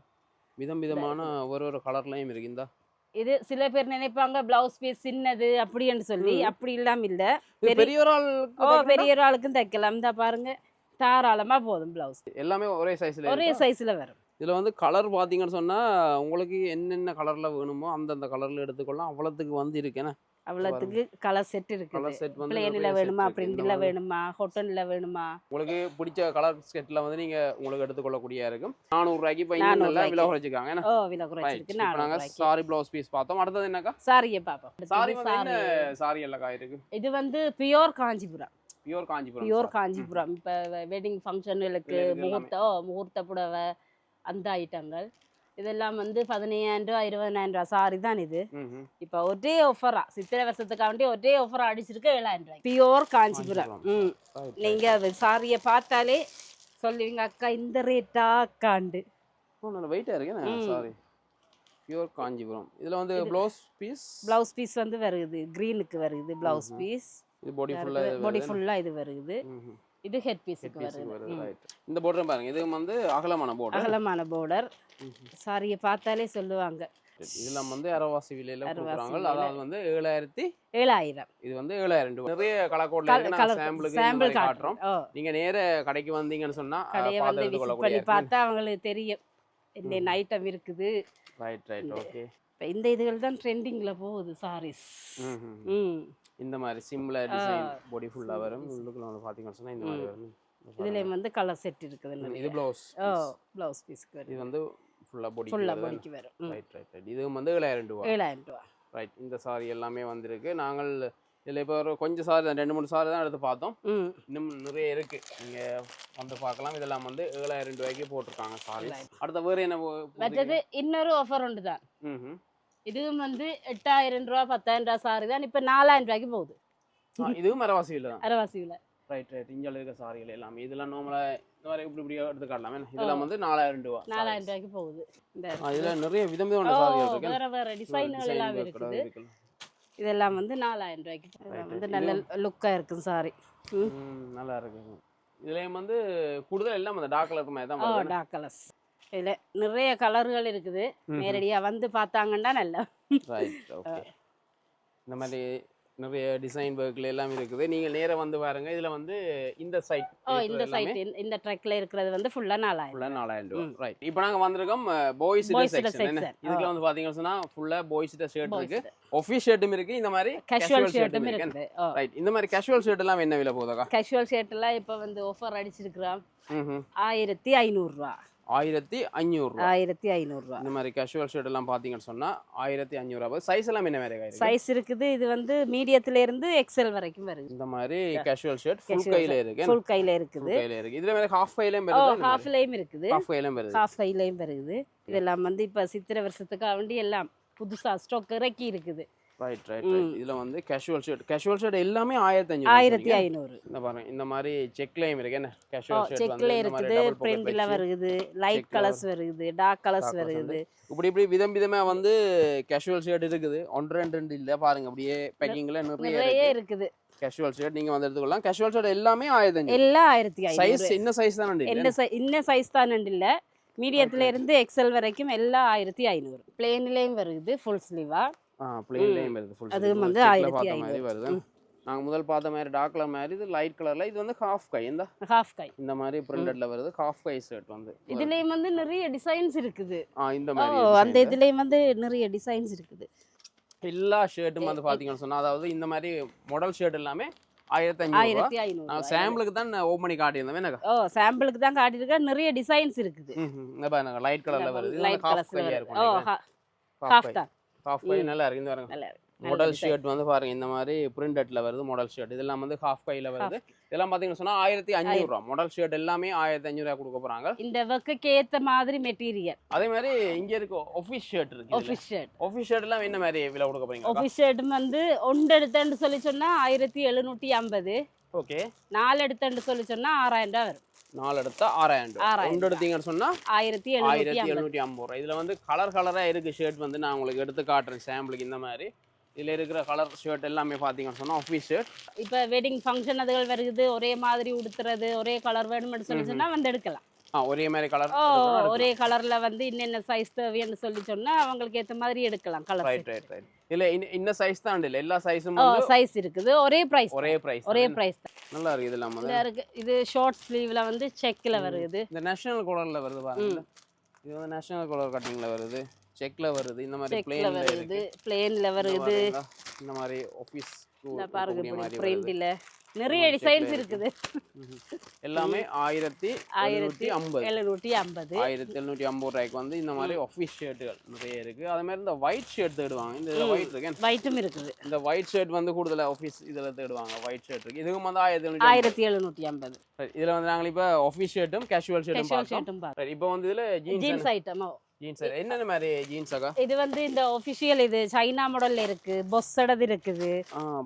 இந்த விதமான ஒரு கலர்லயும் இருக்கு இந்த இது சில பேர் நினைப்பாங்க பிளவுஸ் பீஸ் சின்னது அப்படின்னு சொல்லி, அப்படி இல்லாம இல்ல. இது பெரிய ஒரு ஆளுக்கு பெரிய ஒரு ஆளுக்கும் தைக்கலாம். இந்த பாருங்க தாராளமா போதும் பிளவுஸ். எல்லாமே ஒரே சைஸ்ல ஒரே சைஸ்ல வரும். இதுல வந்து கலர் பாத்தீங்கன்னு சொன்னா உங்களுக்கு என்னென்ன கலர்ல வேணுமோ அந்தந்த கலர்ல எடுத்துக்கலாம் அவ்வளவுக்கு வந்து இருக்கேன்னா அவ்வளவுக்கு கலர் செட் கலர் இருக்குது. செட் வந்து பிளேன்ல நிறைய set வேணுமா, இருக்கு. இந்த பிரிண்ட்ல மாதிரி வேணுமா, காட்டன்ல வேணுமா, உங்களுக்கு பிடிச்ச கலர் செட்ல வந்து நீங்க உங்களுக்கு எடுத்துக்கொள்ளக்கூடிய இருக்கும் 400 ரூபாய்க்கு இப்போ 400 நல்லா விலை ரூபாய்க்கு. குறைச்சிருக்காங்க ஏன்னா விலை குறைச்சிருக்கு. இப்போ 400 நாங்க ரூபாய்க்கு சாரி ப்ளவுஸ் பீஸ் பார்த்தோம் அடுத்தது என்னக்கா சாரியை பார்ப்போம். சாரி வந்து சாரி. என்ன சாரி எல்லாம் இருக்கு இது வந்து pure Kanchipuram. Pure Kanchipuram pure Kanchipuram. இப்ப வெட்டிங் ஃபங்க்ஷனுக்கு பிள்ளைகளுக்கு முகூர்த்த புடவை அந்த ஐட்டங்கள் இதெல்லாம் வந்து 15,000 ரூபா 20,000 ரூபா சாரி தான் இது. ம்ஹும். இப்ப ஒரே ஆஃபரா சித்திரை வருஷத்துக்காண்டி ஒரே ஆஃபரா அடிச்சிருக்கு 7,000 ரூபாய். பியோர் காஞ்சிபுரம். Right, நீங்க சாரியை பார்த்தாலே சொல்லுவீங்க அக்கா இந்த ரேட்டா அக்காண்டு. நல்ல வெயிட்டா இருக்கு சாரி பியூர் காஞ்சிபுரம் இதுல வந்து ப்ளவுஸ் பீஸ் பிளவுஸ் பீஸ் வந்து வருது கிரீனுக்கு வருது பிளவுஸ் பீஸ். இது பாடி ஃபுல்லா பாடி ஃபுல்லா இது வருது. இது ஹெட் பீஸுக்கு வருது. ரைட் இந்த border பாருங்க இது வந்து அகலமான border அகலமான border. சாரியை பார்த்தாலே சொல்லுவாங்க இதெல்லாம் வந்து அரவாசி விலையில கொடுக்குறாங்க அதாவது வந்து 7,000. இது வந்து 7,000 ரூபாய் நிறைய கலர் கோட்ல இருக்கு நான் சாம்பிளுக்கு சாம்பிள் காட்டுறோம் நீங்க நேர கடைக்கு வந்தீங்கன்னு சொன்னா கடையை வந்து பார்த்து விசிட் கொள்ளக்கூடிய பண்ணி பார்த்தா அவங்களுக்கு தெரியும் என்ன ஐட்டம் இருக்குது. ரைட் ஓகே இப்போ இந்த இதுகள் தான் ட்ரெண்டிங்ல போகுது சாரீஸ். இந்த மாதிரி சிம்பிளா டிசைன் பாடி ஃபுல்லா வரும் உள்ளுக்குள்ள வந்து பாத்தீங்கன்னு சொன்னா இந்த மாதிரி வரும் இதுல வந்து கலர் செட் இருக்குது. இது ப்ளவுஸ் ப்ளவுஸ் பீஸ்க்கு வருது. இது வந்து ஃபுல்லா பாடி பாடிக்கு வரும். ரைட் இது வந்து 7,000 ரூபாய் 7,000 ரூபாய். ரைட் இந்த சாரி எல்லாமே வந்திருக்கு நாங்கள் இதில் இப்போ ஒரு கொஞ்சம் சாரி தான் 2-3 சாரி தான் எடுத்து பார்த்தோம் இன்னும் நிறைய இருக்கு நீங்க வந்து பார்க்கலாம் இதெல்லாம் வந்து 7,000 ரூபாய்க்கு போட்டிருக்காங்க சாரி அடுத்த வேறு என்ன மற்றது இன்னொரு ஆஃபர் உண்டு தான். இதுவும் வந்து 8,000 ரூபா 10,000 ரூபா சாரி தான் இப்போ 4,000 ரூபாய்க்கு போகுது. இதுவும் அரவாசியில் தான் அரவாசியில் ரைட் இங்கே இருக்க சாரிகள் எல்லாமே இதெல்லாம் நார்மலாக இந்த மாதிரி இப்படி எடுத்து காட்டலாமே இதெல்லாம் வந்து 4,000 ரூபா 4,000 ரூபாய்க்கு போகுது. இதுல நிறைய விதமான சாரிகள் இருக்கு வேற வேற டிசைன்கள் எல்லாம் இருக்குது. இதெல்லாம் வந்து 4,000 ரூபாய்க்கு வந்து நல்ல லுக்கா இருக்கும் சாரி. நல்லா இருக்கு இதுலயும் வந்து கூடுதல் எல்லாம் அந்த டார்க் கலர் மாதிரி தான் வருது டார்க் கலர்ஸ். இதுல நிறைய கலர்கள் இருக்குது. நேரடியா வந்து பார்த்தாங்கன்னா நல்லா ரைட் ஓகே இந்த மாதிரி நிறைய டிசைன் ஒர்க்ல எல்லாம் இருக்குது நீங்க நேரா வந்து பாருங்க இதுல வந்து இந்த சைட் இந்த ட்ரக்ல இருக்கிறது வந்து ஃபுல்லா 4,000 ரூபாய் ரைட் இப்போ நாங்க வந்திருக்கோம் பாய்ஸ் செக்ஷன் இதுல வந்து பாத்தீங்கன்னா சொன்னா ஃபுல்லா பாய்ஸ் ஷர்ட் இருக்கு ஆபீஸ் ஷர்ட்டும் இருக்கு இந்த மாதிரி கேஷுவல் ஷர்ட்டும் இருக்கு. ரைட் இந்த மாதிரி கேஷுவல் ஷர்ட் எல்லாம் என்ன விலை போகுதுக்கா கேஷுவல் ஷர்ட் எல்லாம் இப்போ வந்து ஆஃபர் அடிச்சிருக்கோம் 1,500 ரூபாய் 1,500 ரூபாய் 1,500 ரூபாய். இந்த மாதிரி கேஷுவல் ஷர்ட் எல்லாம் பாத்தீங்கன்னு சொன்னா 1,500 ரூபாய் சைஸ் எல்லாம் என்ன மாதிரி இருக்கு சைஸ் இருக்குது இது வந்து மீடியத்துல இருந்து எக்ஸ்எல் வரைக்கும் வருது. இந்த மாதிரி கேஷுவல் ஷர்ட் ஃபுல் கையில இருக்கு ஃபுல் கையில இருக்குது. இதுல வேற ஹாஃப் கையிலயும் வருது ஹாஃப் லையும் இருக்குது ஹாஃப் கையிலயும் வருது ஹாஃப் கையிலயும் வருது. இதெல்லாம் வந்து இப்ப சித்திரை வருஷத்துக்கு வேண்டி எல்லாம் புதுசா ஸ்டாக் இறக்கி இருக்குது. ரைட் இதுல வந்து கேஷுவல் ஷர்ட் எல்லாமே 1,500 இந்த பாருங்க இந்த மாதிரி செக்லயும் இருக்கு என்ன கேஷுவல் ஷர்ட் வந்து செக்ல இருக்குது பிரிண்ட்ல வருது லைட் கலர்ஸ் வருது டார்க் கலர்ஸ் வருது இப்படி விதமா வந்து கேஷுவல் ஷர்ட் இருக்குது 1-2 இல்ல பாருங்க அப்படியே பேக்கிங்ல நிறைய இருக்குது. கேஷுவல் ஷர்ட் நீங்க வந்து எடுத்துக்கலாம் கேஷுவல் ஷர்ட் எல்லாமே 1,500 எல்லாம் 1,500 சைஸ் என்ன சைஸ் தான் என்ன சைஸ் தான் இல்ல மீடியத்துல இருந்து எக்ஸ்எல் வரைக்கும் எல்லாம் 1,500. பிளேன்லயும் வருது ஃபுல் ஸ்லீவா பிளேன்லயும் வருது ஃபுல் அது வந்து 1,500 வருது நாங்க முதல் பார்த்த மாதிரி டார்க் கலர் மாதிரி இது லைட் கலர்ல இது வந்து ஹாஃப் கை இந்த மாதிரி பிரிண்டட்ல வருது ஹாஃப் கை ஷர்ட் வந்து இதுலயும் வந்து நிறைய டிசைன்ஸ் இருக்குது. இந்த மாதிரி அந்த இதுலயும் வந்து நிறைய டிசைன்ஸ் இருக்குது. எல்லா ஷர்ட்டும் வந்து பாத்தீங்கன்னு சொன்னா அதாவது இந்த மாதிரி மாடல் ஷர்ட் எல்லாமே 1,500 நான் சாம்பிளுக்கு தான் ஓபன் பண்ணி காட்டியிருந்தேன் எனக்கு சாம்பிளுக்கு தான் காட்டியிருக்கேன் நிறைய டிசைன்ஸ் இருக்குது. இந்த பாருங்க லைட் கலர்ல வருது லைட் கலர்ஸ்ல இருக்கும் ஹாஃப் தான் ஹாஃப் கை நல்லா இருக்கு இந்த பாருங்க மாடல் ஷர்ட் வந்து பாருங்க இந்த மாதிரி பிரிண்டட்ல வருது மாடல் ஷர்ட். இதெல்லாம் வந்து ஹாஃப் கைல வருது. இதெல்லாம் பாத்தீங்கன்னா சொன்னா 1500 ரூபாய். மாடல் ஷர்ட் எல்லாமே 1500 ரூபாய் கொடுக்க போறாங்க. இந்த ஒர்க்குக்கு ஏத்த மாதிரி மெட்டீரியல். அதே மாதிரி இங்க இருக்கு ஆபீஸ் ஷர்ட் இருக்கு. Office shirt. ஆபீஸ் ஷர்ட் எல்லாம் என்ன மாதிரி விலை கொடுக்க போறீங்க? ஆபீஸ் ஷர்ட் வந்து ஒன்று எடுத்தேன்னு சொல்லி சொன்னா 1750. ஓகே. 4 எடுத்தேன்னு சொல்லி சொன்னா 6000 ரூபாய் வரும். 4 எடுத்தா 6000. ஒன்று எடுத்தீங்கன்னு சொன்னா 1750 ரூபாய். இதுல வந்து கலரா இருக்கு ஷர்ட் வந்து நான் உங்களுக்கு எடுத்து காட்டுறேன் சாம்பிளுக்கு. இந்த மாதிரி இதுல இருக்கிற கலர் ஷர்ட் எல்லாமே பாத்தீங்கன்னு சொன்னா ஆபீஸ் ஷர்ட். இப்ப வெட்டிங் ஃபங்க்ஷன் அதுகள் வருது, ஒரே மாதிரி உடுத்துறது, ஒரே கலர் வேணும்னு சொல்லி சொன்னா வந்து எடுக்கலாம். ஒரே மாதிரி கலர், ஒரே கலர்ல வந்து இன்னென்ன சைஸ் தேவைன்னு சொல்லி சொன்னா அவங்களுக்கு ஏத்த மாதிரி எடுக்கலாம் கலர். ரைட். இல்ல இன்ன சைஸ் தான் இல்ல, எல்லா சைஸும் சைஸ் இருக்குது. ஒரே பிரைஸ். ஒரே பிரைஸ் தான். நல்லா இருக்கு. இதெல்லாம் வந்து இருக்கு. இது ஷார்ட் ஸ்லீவ்ல வந்து செக்ல வருது. இந்த நேஷனல் கலர்ல வருது பாருங்க. இது வந்து நேஷனல் கலர் கட்டிங்ல வருது, செக்ல வருது. இந்த மாதிரி பிளேன்ல வருது, பிளேன்ல வருது. இந்த மாதிரி ஆபீஸ் பாருங்க பிரிண்ட்ல நிறைய டிசைன்ஸ் இருக்குது. எல்லாமே 1750 ரூபாய்க்கு வந்து இந்த மாதிரி ஆபீஸ் ஷர்ட்டுகள் நிறைய இருக்கு. அதே மாதிரி இந்த ஒயிட் ஷர்ட் தேடுவாங்க. இந்த ஒயிட் இருக்கு, ஒயிட்டும் இருக்குது. இந்த ஒயிட் ஷர்ட் வந்து கூடுதல் ஆபீஸ் இதுல தேடுவாங்க. ஒயிட் ஷர்ட் இருக்கு. இதுவும் வந்து 1750. இதுல வந்து நாங்க இப்ப ஆபீஸ் ஷர்ட்டும் கேஷுவல் ஷர்ட்டும் பார்த்தோம். இப்போ வந்து இதுல ஜீன்ஸ் ஐட்டம். ஜீன்ஸ் என்னென்ன மாதிரி ஜீன்ஸ் அக்கா? இது வந்து இந்த ஒபிஷியல் இது சைனா மாடல்ல இருக்கு, பொஸ்ஸடது இருக்குது,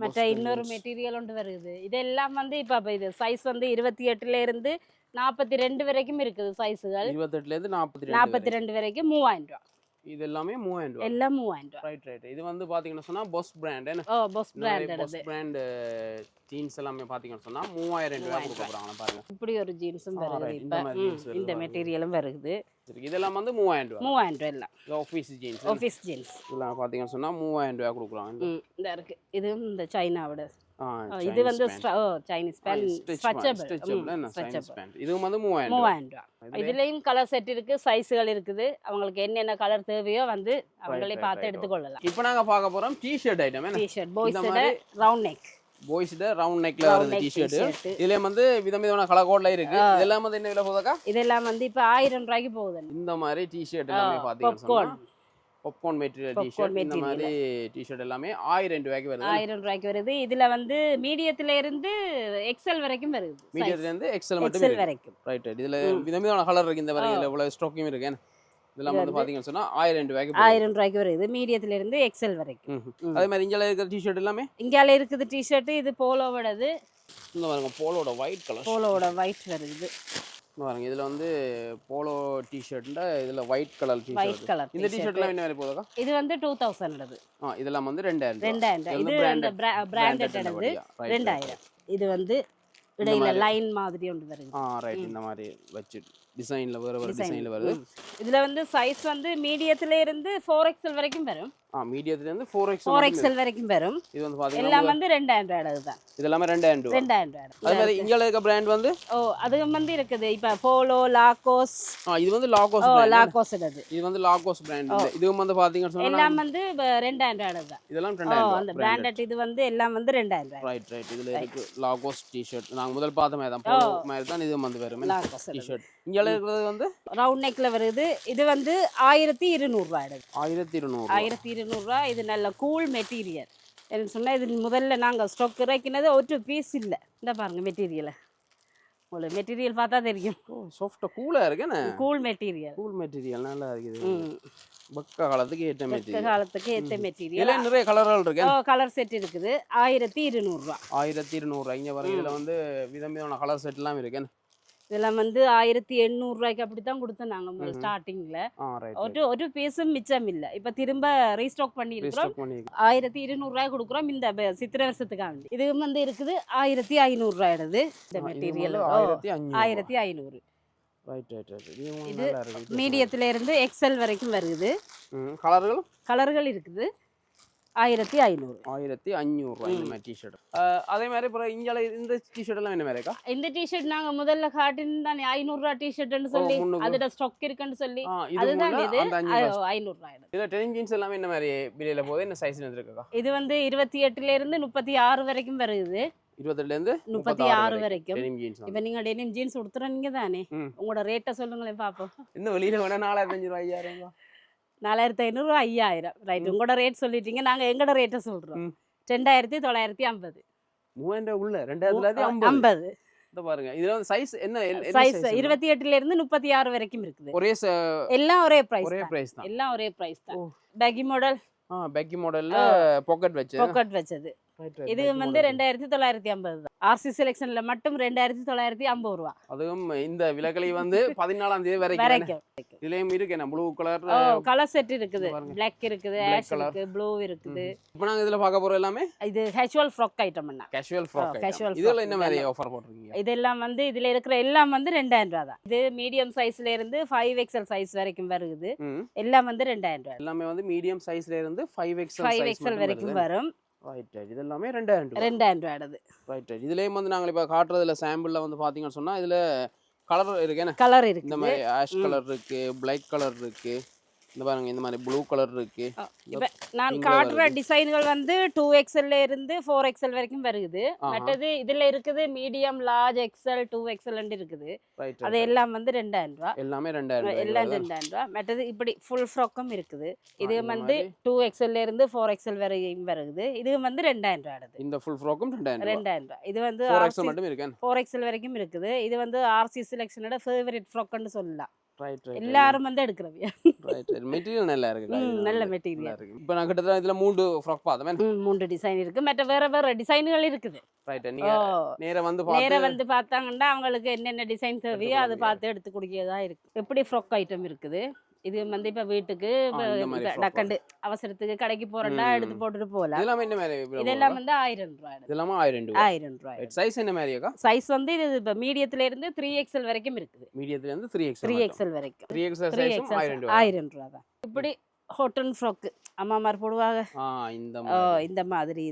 மற்ற இன்னொரு மெட்டீரியல் ஒன்று வருது. இதெல்லாம் வந்து இப்ப இது சைஸ் வந்து 28ல இருந்து 42 வரைக்கும் இருக்குது சைஸ்கள். 28ல இருந்து 42 வரைக்கும் 3000 ரூபாய். இது எல்லாமே 3000 ரூபாய். எல்லாம் 3000 ரூபாய். ரைட். இது வந்து பாத்தீங்கன்னா சொன்னா boss brand. Boss brand. Boss brand jeans எல்லாமே பாத்தீங்கன்னா சொன்னா 3000 ரூபாய் கொடுக்க போறாங்க பாருங்க. இப்படி ஒரு ஜீன்ஸும் வருது. இப்ப இந்த மெட்டீரியலும் வருது. இதெல்லாம் வந்து 3000 ரூபாய். 3000 ரூபாய் எல்லாம். Office jeans. Office jeans. இதெல்லாம் பாத்தீங்கன்னா சொன்னா 3000 ரூபாய் கொடுக்குறாங்க. இந்த இருக்கு. இது இந்த சைனாவோட. இது வந்து சைனீஸ் பேண்ட் ஸ்ட்ரெச்சபிள். இதுவும் வந்து 3000 ரூபாய். இதுலயும் கலர் செட் இருக்கு, சைஸ்கள் இருக்குது. அவங்களுக்கு என்னென்ன கலர் தேவையோ வந்து அவங்களே பார்த்து எடுத்துக்கொள்ளலாம். இப்போ நாங்க பார்க்க போறோம் டி-ஷர்ட் ஐட்டம். டி-ஷர்ட் பாய்ஸோட ரவுண்ட் நெக். பாய்ஸ்ட ரவுண்ட் நெக்ல வருது டி-ஷர்ட். இதுல வந்து விதவிதமான கலர் கோட்ல இருக்கு. இதெல்லாம் வந்து என்ன விலை போகுதுக்கா? இதெல்லாம் வந்து இப்ப 1000 ரூபாய்க்கு போகுது. இந்த மாதிரி டி-ஷர்ட் எல்லாமே பாத்தீங்கன்னா பாப்கார்ன் மெட்டீரியல் டி-ஷர்ட். இந்த மாதிரி டி-ஷர்ட் எல்லாமே 1000 ரூபாய்க்கு வருது. 1000 ரூபாய்க்கு வருது. இதுல வந்து மீடியத்துல இருந்து எக்ஸ்எல் வரைக்கும் வருது. மீடியத்துல இருந்து எக்ஸ்எல் மட்டும் வரைக்கும். ரைட். இதுல விதவிதமான கலர் இருக்கு. இந்த வரையில இவ்வளவு ஸ்டாக்கும் இருக்கு. இதெல்லாம் வந்து பாத்தீங்கன்னா சொன்னா 1000 ரூபாய்க்கு 1000 ரூபாய்க்கு வருது. மீடியத்துல இருந்து எக்ஸ்எல் வரைக்கும். அதே மாதிரி இங்கல இருக்கிற டி-ஷர்ட் எல்லாமே இங்கல இருக்குது டி-ஷர்ட். இது போலோவோடது. இந்த பாருங்க போலோட ஒயிட் கலர். போலோட ஒயிட் வருது. பாருங்க இதுல வந்து போலோ டி-ஷர்ட்ல இதுல white colour T-shirt. White colour. இந்த டி-ஷர்ட்லாம் என்ன விலை போகுதுக்கா? இது வந்து 2000 அது. இதெல்லாம் வந்து 2000. இது அந்த பிராண்டட் அது 2000. இது வந்து இடையில லைன் மாதிரி ஒன்று வருது. ரைட். இந்த மாதிரி வச்சு டிசைன்ல வேற டிசைன்ல வருது. இதுல வந்து சைஸ் வந்து மீடியத்துல இருந்து 4XL வரைக்கும் வரும். மீடியத்துல இருந்து 4XL வரைக்கும் வரும். இது வந்து பாத்தீங்கன்னா எல்லாம் வந்து 2000 ரூபாய் தான். இதெல்லாம் 2000 ரூபாய். 2000 ரூபாய். அதே மாதிரி இங்கல இருக்க பிராண்ட் வந்து அது வந்து இருக்குது. இப்ப போலோ, லாகோஸ். இது வந்து லாகோஸ் பிராண்ட். லாகோஸ் அது. இது வந்து லாகோஸ் பிராண்ட். இதுவும் வந்து பாத்தீங்கன்னா சொன்னா எல்லாம் வந்து 2000 ரூபாய் தான். இதெல்லாம் 2000 ரூபாய். அந்த பிராண்டட் இது வந்து எல்லாம் வந்து 2000 ரூபாய். ரைட். இதுல இருக்கு லாகோஸ் டி-ஷர்ட். நாங்க முதல் பார்த்த மாதிரி தான் போலோ மாதிரி தான் இது வந்து வரும் லாகோஸ் டி-ஷர்ட். இங்கல இருக்கிறது வந்து ரவுண்ட் நெக்ல வருது. இது வந்து 1200 ரூபாய். 1200 ரூபாய். இது நல்ல கூல் மெட்டீரியல். என்ன சொன்னா இது முதல்ல நாங்க ஸ்டாக் இறக்கினது ஒரு பீஸ் இல்ல. இந்த பாருங்க மெட்டீரியல். உங்களுக்கு மெட்டீரியல் பார்த்தா தெரியும். சாஃப்ட்டா கூலா இருக்குன்னு. Cool material. கூல் மெட்டீரியல் நல்லா இருக்குது. பக்க காலத்துக்கு ஏத்த மெட்டீரியல். பக்க காலத்துக்கு ஏத்த மெட்டீரியல். இதுல நிறைய கலர்கள் இருக்கு. கலர் செட் இருக்குது. 1200 ரூபாய். 1200 ரூபாய். இங்க பாருங்க இதுல வந்து விதவிதமான கலர் செட் எல்லாம் இருக்கு. இதெல்லாம் வந்து 1800 ரூபாய்க்கு அப்படித்தான் கொடுத்தோம் நாங்க ஸ்டார்டிங்ல. ஒரு பீஸும் மிச்சம் இல்ல. இப்ப திரும்ப ரீஸ்டாக் பண்ணி இருக்கோம். 1200 ரூபாய் கொடுக்குறோம் இந்த சித்திரை வருஷத்துக்காக. இது வந்து இருக்குது 1500 ரூபாய். இந்த மெட்டீரியல் 1500. இது மீடியத்துல இருந்து எக்ஸ்எல் வரைக்கும் வருது. கலர்கள் இருக்குது. 1500 ரூபாய் இந்த டி-ஷர்ட். அதே மாதிரி அப்புறம் இங்க இந்த டி-ஷர்ட் எல்லாம் என்ன மாதிரிக்கா? இந்த டி-ஷர்ட் நாங்க முதல்ல காட்டின் தான் 500 ரூபாய் டி-ஷர்ட்னு சொல்லி அதோட ஸ்டாக் இருக்குன்னு சொல்லி அதுதான் இது 500 ரூபாய். இதுல டெனிம் ஜீன்ஸ் எல்லாமே என்ன மாதிரி விலையில போகுது? என்ன சைஸ்ல இருக்கா? இது வந்து 28ல இருந்து 36 வரைக்கும் வருது. 28ல இருந்து 36 வரைக்கும். Denim jeans. இப்போ நீங்க டெனிம் ஜீன்ஸ் உடுத்துறீங்க தானே, உங்களோட ரேட்ட சொல்லுங்களேன் பாப்போம். இந்த வெளியில வேணா 4500 ரூபாய் 5000 ரூபாய். 4500 5000 ரைட். உங்களோட ரேட் சொல்லிட்டீங்க, நாங்க எங்களோட ரேட்டை சொல்றோம். 2950. 3000 உள்ள 2050. இந்த பாருங்க இதுல வந்து சைஸ் என்ன சைஸ் 28ல இருந்து 36 வரைக்கும் இருக்குது. ஒரே எல்லாம் ஒரே பிரைஸ் தான். எல்லாம் ஒரே பிரைஸ் தான். பேக்கி மாடல், பேக்கி மாடல்ல பாக்கெட் வச்சது. இது வந்து 2950 தான். ஆர்சி செலக்ஷன்ல மட்டும் 2950 ரூபா. அதுவும் இந்த விலைகளை வந்து 14ஆம் தேதி வரைக்கும் இதுலயும் இருக்கு. என்ன ப்ளூ கலர் கலர் செட் இருக்குது, Black இருக்குது, ஆஷ் இருக்கு, ப்ளூ இருக்குது. இப்போ நாங்க இதுல பார்க்க போற எல்லாமே இது கேஷுவல் ஃப்ராக் ஐட்டம். என்ன கேஷுவல் ஃப்ராக் இதெல்லாம் என்ன மாதிரி ஆஃபர் போட்டுருக்கீங்க? இதெல்லாம் வந்து இதுல இருக்கிற எல்லாம் வந்து 2000 ரூபா தான். இது மீடியம் சைஸ்ல இருந்து 5XL சைஸ் வரைக்கும் வருது. எல்லாம் வந்து 2000 ரூபா. எல்லாமே வந்து மீடியம் சைஸ்ல இருந்து 5XL வரைக்கும் வரும். Right right. இது எல்லாமே 2000 ரூபாய். Right right. இதுலயும் வந்து நாங்க இப்ப காட்டுறதுல சாம்பிள்ல வந்து பாத்தீங்கன்னு சொன்னா இதுல கலர் இருக்கு. என்ன கலர் இருக்கு? இந்த மாதிரி ஆஷ் கலர் இருக்கு, பிளாக் கலர் இருக்கு, இந்த பாருங்க இந்த மாதிரி ப்ளூ கலர் இருக்கு. இப்ப நான் காட்டுற டிசைன்கள் வந்து 2XL ல இருந்து 4XL வரைக்கும் வருது. மற்றது இதுல இருக்குது மீடியம், லார்ஜ், XL, 2XL இருக்குது. அது எல்லாம் வந்து 2000 ரூபாய். எல்லாமே 2000 எல்லாம் 2000 ரூபாய். மற்றது இப்படி ஃபுல் ஃப்ராக்கும் இருக்குது. இது வந்து 2XL ல இருந்து 4XL வரைக்கும் வருது. இது வந்து 2000 ரூபாய். இந்த ஃபுல் ஃப்ராக்கும் 2000 ரூபாய். இது வந்து 4XL மட்டும் இருக்கு. 4XL வரைக்கும் இருக்குது. இது வந்து ஆர்சி செலக்ஷனோட ஃபேவரட் ஃப்ராக்னு சொல்லலாம். Right right. எல்லாரும் வந்து எடுக்கறவங்க. Right right. மெட்டீரியல் நல்லா இருக்கு. நல்ல மெட்டீரியல் இருக்கு. இப்போ நான் கிட்டத்தட்ட இதுல 3 ஃப்ராக் பார்த்தேன். 3 டிசைன் இருக்கு. மற்ற வேற டிசைன்கள் இருக்குது. ரைட். நீங்க நேரா வந்து பார்த்தாங்கன்னா அவங்களுக்கு என்னென்ன டிசைன் தேவையோ அதை பார்த்து எடுத்து கொடுக்கிறதா இருக்கு. எப்படி ஃப்ராக் ஐட்டம் இருக்குது. இது வந்து இப்ப வீட்டுக்கு டக்கண்டு அவசரத்துக்கு கடைக்கு போறேன்னா எடுத்து போட்டுட்டு போகலாம். இதெல்லாம் வந்து 1000 ரூபாய். இதெல்லாம் 1000 ரூபாய். சைஸ் என்ன மாதிரி இருக்கா? சைஸ் வந்து இது இப்ப மீடியத்துல இருந்து 3XL வரைக்கும் இருக்குது. மீடியத்துல இருந்து 3XL வரைக்கும். 3XL சைஸும் 1000 ரூபாய் தான். இப்படி ஹாட்டன் ஃப்ராக் அம்மாமார் போடுவாங்க. இந்த மாதிரி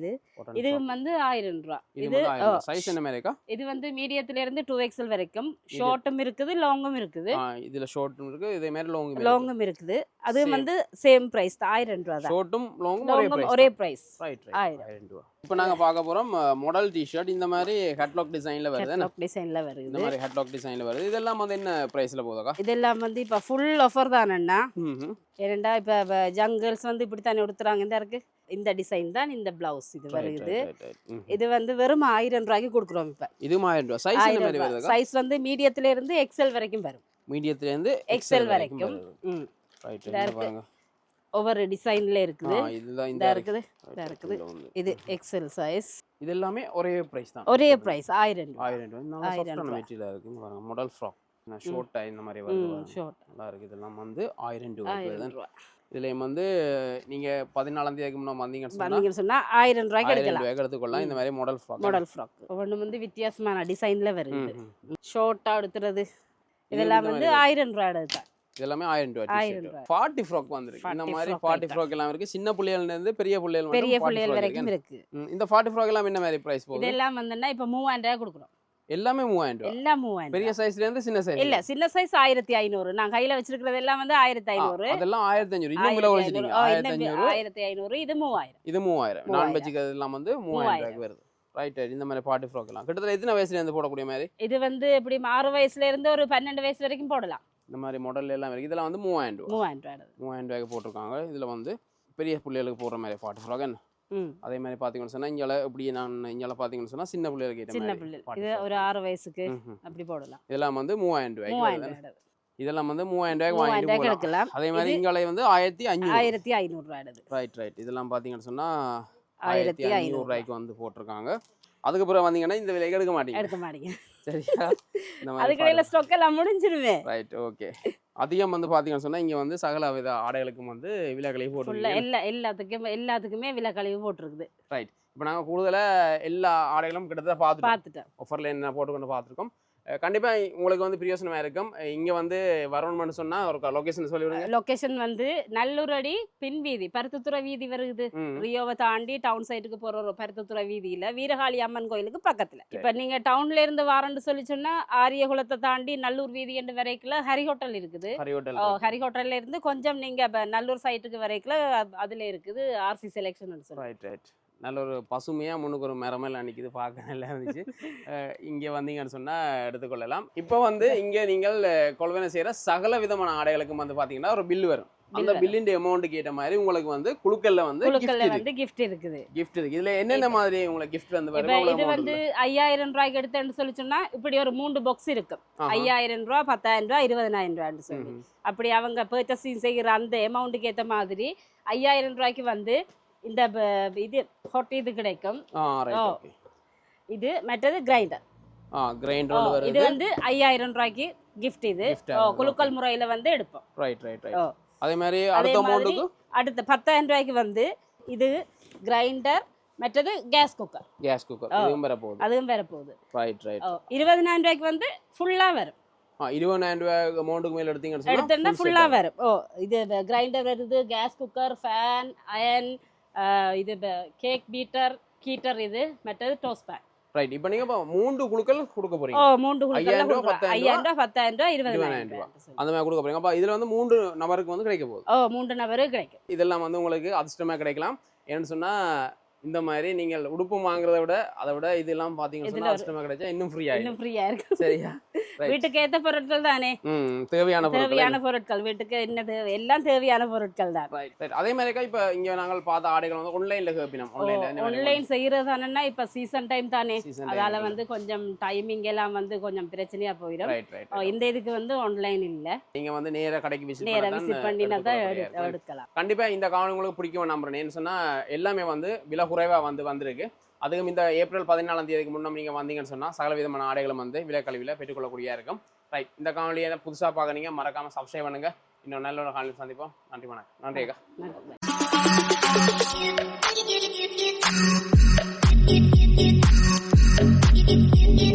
இது வந்து 1000 ரூபாய். இது சைஸ் என்ன மாதிரி இருக்கா? இது வந்து மீடியத்துல இருந்து 2XL வரைக்கும். ஷார்ட்டும் இருக்குது, லாங்கும் இருக்குது. இதுல ஷார்ட்டும் இருக்கு, இதே மாதிரி லாங்கும் இருக்குது. அது வந்து சேம் பிரைஸ் 1000 ரூபாய் தான். ஷார்ட்டும் லாங்கும் ஒரே பிரைஸ். Right right. 1000 ரூபாய். இப்போ நாங்க பார்க்க போறோம் மாடல் டி-ஷர்ட். இந்த மாதிரி ஹெட்லாக் டிசைன்ல வருது. இந்த மாதிரி ஹெட்லாக் டிசைன்ல வருது. இதெல்லாம் வந்து என்ன பிரைஸ்ல போகுதுக்கா? இதெல்லாம் வந்து இப்ப ஃபுல் ஆஃபர் தானண்ணா. ஏன்னா இப்ப ஜங்கல்ஸ் வந்து இப்படி தானே உடுத்துறாங்க. இந்த இருக்கு இந்த டிசைன் தான் இந்த பிளவுஸ் இது வருது. இது வந்து வெறும் 1000 ரூபாய்க்கு கொடுக்குறோம். இப்ப இதுவும் 1000 ரூபாய். சைஸ் என்ன மாதிரி வருது? சைஸ் வந்து மீடியத்துல இருந்து XL வரைக்கும் வரும். மீடியத்துல இருந்து XL வரைக்கும். ரைட். இங்க பாருங்க ஒவ்வொரு டிசைன்ல இருக்குது. இதுதான் இந்த இருக்குது. இது XL சைஸ். இது எல்லாமே ஒரே பிரைஸ் தான். ஒரே பிரைஸ் 1000 ரூபாய். நல்ல சாஃப்ட்டான மெட்டீரியல் இருக்கு. இங்க பாருங்க மாடல் ஃப்ராக். ஷார்ட் இந்த மாதிரி வருது. ஷார்ட் நல்லா இருக்கு. இதெல்லாம் வந்து 1000 ரூபாய். இதுலயும் வந்து நீங்க 14ஆம் தேதிக்கு முன்னாடி வந்தீங்கன்னு சொன்னா 1000 ரூபாய்க்கு எடுக்கலாம். எடுத்துக்கலாம். இந்த மாதிரி மாடல் ஃப்ராக். ஒவ்வொன்று வந்து வித்தியாசமான டிசைன்ல வருது. ஷார்ட்டா எடுத்துறது இதெல்லாம் வந்து 1000 ரூபாய் தான். இதெல்லாம் 1000 ரூபாய். 40 ஃப்ராக் வந்திருக்கு. இந்த மாதிரி 40 ஃப்ராக் எல்லாம் இருக்கு. சின்ன புள்ளையில இருந்து பெரிய புள்ளைகள் வரைக்கும் இருக்கு. இந்த 40 ஃப்ராக் எல்லாம் என்ன மாதிரி பிரைஸ் போகுது? இதெல்லாம் வந்துன்னா இப்ப 3000 ரூபாய் கொடுக்குறோம். எல்லாமே 3000 ரூபாய். எல்லாம் 3000. பெரிய சைஸ்ல இருந்து சின்ன சைஸ் இல்ல, சின்ன சைஸ் 1500. நான் கையில வச்சிருக்கிறது எல்லாம் வந்து 1500. அதெல்லாம் 1500. இன்னும் விலை குறைச்சிட்டீங்க. 1500. இது 3000. இது 3000. நான் வெஜ்ஜுக்கு எல்லாம் வந்து 3000 ரூபாய்க்கு வருது. Right right. இந்த மாதிரி 40 ஃப்ராக் எல்லாம் கிட்டத்தட்ட எத்தனை வயசுல இருந்து போடக்கூடிய மாதிரி? இது வந்து இப்படி 6 வயசுல இருந்து ஒரு 12 வயசு வரைக்கும் போடலாம். இந்த மாதிரி மாடல் எல்லாம் இருக்கு. இதெல்லாம் வந்து 3000 ரூபாய். 3000 ரூபாய்க்கு போட்டிருக்காங்க. இதுல வந்து பெரிய பிள்ளைகளுக்கு போடுற மாதிரி 40 ஃப்ராக். என்ன அதே மாதிரி பாத்தீங்கன்னு சொன்னா இங்கல இப்படி நான் இங்கல பாத்தீங்கன்னு சொன்னா சின்ன பிள்ளைகளுக்கு ஏத்த மாதிரி இது ஒரு 6 வயசுக்கு அப்படி போடலாம். இதெல்லாம் வந்து 3000 ரூபாய்க்கு. இதெல்லாம் வந்து 3000 ரூபாய்க்கு வாங்கிட்டு போகலாம். அதே மாதிரி இங்கல வந்து 1500 ரூபாய். Right right. இதெல்லாம் பாத்தீங்கன்னு சொன்னா 1500 ரூபாய்க்கு வந்து போட்டிருக்காங்க. அதுக்கு அப்புறம் வந்தீங்கன்னா இந்த விலைக்கு எடுக்க மாட்டீங்க. சரியா? அதுக்கடையில ஸ்டாக் எல்லாம் முடிஞ்சிருவே. ரைட். ஓகே. அதிகம் வந்து பாத்தீங்கன்னு சொன்னா இங்க வந்து சகல வித ஆடைகளுக்கும் வந்து விலைக்கழிவு போட்டுருக்கீங்க. எல்லாத்துக்குமே விலைக்கழிவு போட்டுருக்குது. ரைட். இப்போ நாங்க கூடுதலா எல்லா ஆடைகளும் கிட்டத்தட்ட பார்த்துட்டோம். ஆஃபர்ல என்ன போட்டுக்கொண்டு பார்த்துருக்கோம். கண்டிப்பா உங்களுக்கு வந்து பிரயோசனமா இருக்கும். இங்க வந்து வரணும்னு சொன்னா ஒரு லொகேஷன் சொல்லிவிடுங்க. லொகேஷன் வந்து நல்லூரடி பின்வீதி பருத்தித்துறை வீதி வருது. ரியோவை தாண்டி டவுன் சைடுக்கு போற ஒரு பருத்தித்துறை வீதியில வீரகாளி அம்மன் கோயிலுக்கு பக்கத்துல. இப்ப நீங்க டவுன்ல இருந்து வரேன்னு சொல்லி சொன்னா ஆரியகுளத்தை தாண்டி நல்லூர் வீதி என்று வரைக்குல ஹரி ஹோட்டல் இருக்குது. ஹரி ஹோட்டல்ல இருந்து கொஞ்சம் நீங்க நல்லூர் சைட்டுக்கு வரைக்குல அதுல இருக்குது ஆர்சி செலக்ஷன். Right right. நல்ல ஒரு பசுமையாக முன்னுக்கு ஒரு மரமெல்லாம் நிற்கிது, பார்க்க நல்லா இருந்துச்சு. இங்கே வந்தீங்கன்னு சொன்னால் எடுத்துக்கொள்ளலாம். இப்போ வந்து இங்கே நீங்கள் கொள்வனை செய்கிற சகல விதமான ஆடைகளுக்கும் வந்து பார்த்தீங்கன்னா ஒரு பில்லு வரும். அந்த பில்லின் அமௌண்ட்டுக்கு ஏற்ற மாதிரி உங்களுக்கு வந்து குழுக்கள்ல வந்து gift இருக்குது. gift இருக்கு. இதுல என்னென்ன மாதிரி உங்களுக்கு gift வந்து வரும்? இது வந்து 5000 ரூபாய்க்கு எடுத்தேன்னு சொல்லி சொன்னா இப்படி ஒரு 3 பாக்ஸ் இருக்கு. 5000 ரூபாய், 10000 ரூபாய், 20000 ரூபாய்னு சொல்லி. அப்படி அவங்க பர்ச்சேசிங் செய்யற அந்த அமௌண்ட்டுக்கு ஏத்த மாதிரி 5000 ரூபாய்க்கு வந்து இந்த இது 40 இது கிடைக்கும். இது மற்றது கிரைண்டர். கிரைண்டர் வருது. இது வந்து 5000 ரூபாய்க்கு gift இது. குலுக்கல் முறையில வந்து எடுப்போம். ரைட். அதே மாதிரி அடுத்த அமௌண்ட்டுக்கு அடுத்த 10000 ரூபாய்க்கு வந்து இது கிரைண்டர் மற்றது கேஸ் குக்கர். இதுவும் வர போகுது. ரைட். 20000 ரூபாய்க்கு வந்து ஃபுல்லா வரும். 20000 ரூபாய் அமௌண்ட்டுக்கு மேல எடுத்தீங்கன்னா ஃபுல்லா வரும். இது கிரைண்டர் வருது, கேஸ் குக்கர், ஃபேன், அயன், இது கேக் பீட்டர், ஹீட்டர், இது மற்றது டோஸ்ட் பேன். ரைட். இப்போ நீங்க 3 குழுக்கள் கொடுக்க போறீங்க. 3 குழுக்கள் 5000 ரூபாய், 10000 ரூபாய், 20000 ரூபாய் அந்த மாதிரி கொடுக்க போறீங்க. அப்ப இதுல வந்து 3 நபருக்கு வந்து கிடைக்க போகுது. 3 நபருக்கு கிடைக்கும். இதெல்லாம் வந்து உங்களுக்கு அதிர்ஷ்டமா கிடைக்கலாம். ஏன்னு சொன்னா இந்த மாதிரி நீங்கள் உடுப்பு வாங்குறத விட அதை விட இதெல்லாம் பாத்தீங்கன்னா அதிர்ஷ்டமா கிடைச்சா இன்னும் ஃப்ரீயா இருக்கு. சரியா? வீட்டுக்கு ஏத்த பொருட்கள் தானே. தேவையான பொருட்கள் வீட்டுக்கு என்ன தேவை எல்லாம் தேவையான பொருட்கள் தான். அதே மாதிரி இப்ப இங்க நாங்கள் பார்த்த ஆடைகள் வந்து ஆன்லைன்ல கேப்பினோம். ஆன்லைன் செய்யறதானன்னா இப்ப சீசன் டைம் தானே. அதால வந்து கொஞ்சம் டைமிங் எல்லாம் வந்து கொஞ்சம் பிரச்சனையா போயிடும். இந்த இதுக்கு வந்து ஆன்லைன் இல்ல. நீங்க வந்து நேரா கடைக்கு விசிட் பண்ணினா தான் எடுக்கலாம். கண்டிப்பா இந்த காணொளி உங்களுக்கு பிடிக்கும் நம்புறேன். ஏன்னு சொன்னா எல்லாமே வந்து விலை குறைவா வந்திருக்கு. அதுவும் இந்த ஏப்ரல் 14ஆம் தேதிக்கு முன்னாடி நீங்க வந்தீங்கன்னு சொன்னா சகல விதமான ஆடைகளும் வந்து விலை கல்வியில பெற்றுக்கொள்ளக்கூடிய இருக்கும். ரைட். இந்த காணொலியை புதுசா பாக்குறீங்க, மறக்காம சப்ஸ்கிரைப் பண்ணுங்க. இன்னும் நல்ல ஒரு காணொலி சந்திப்போம். நன்றி, வணக்கம். நன்றி அக்கா.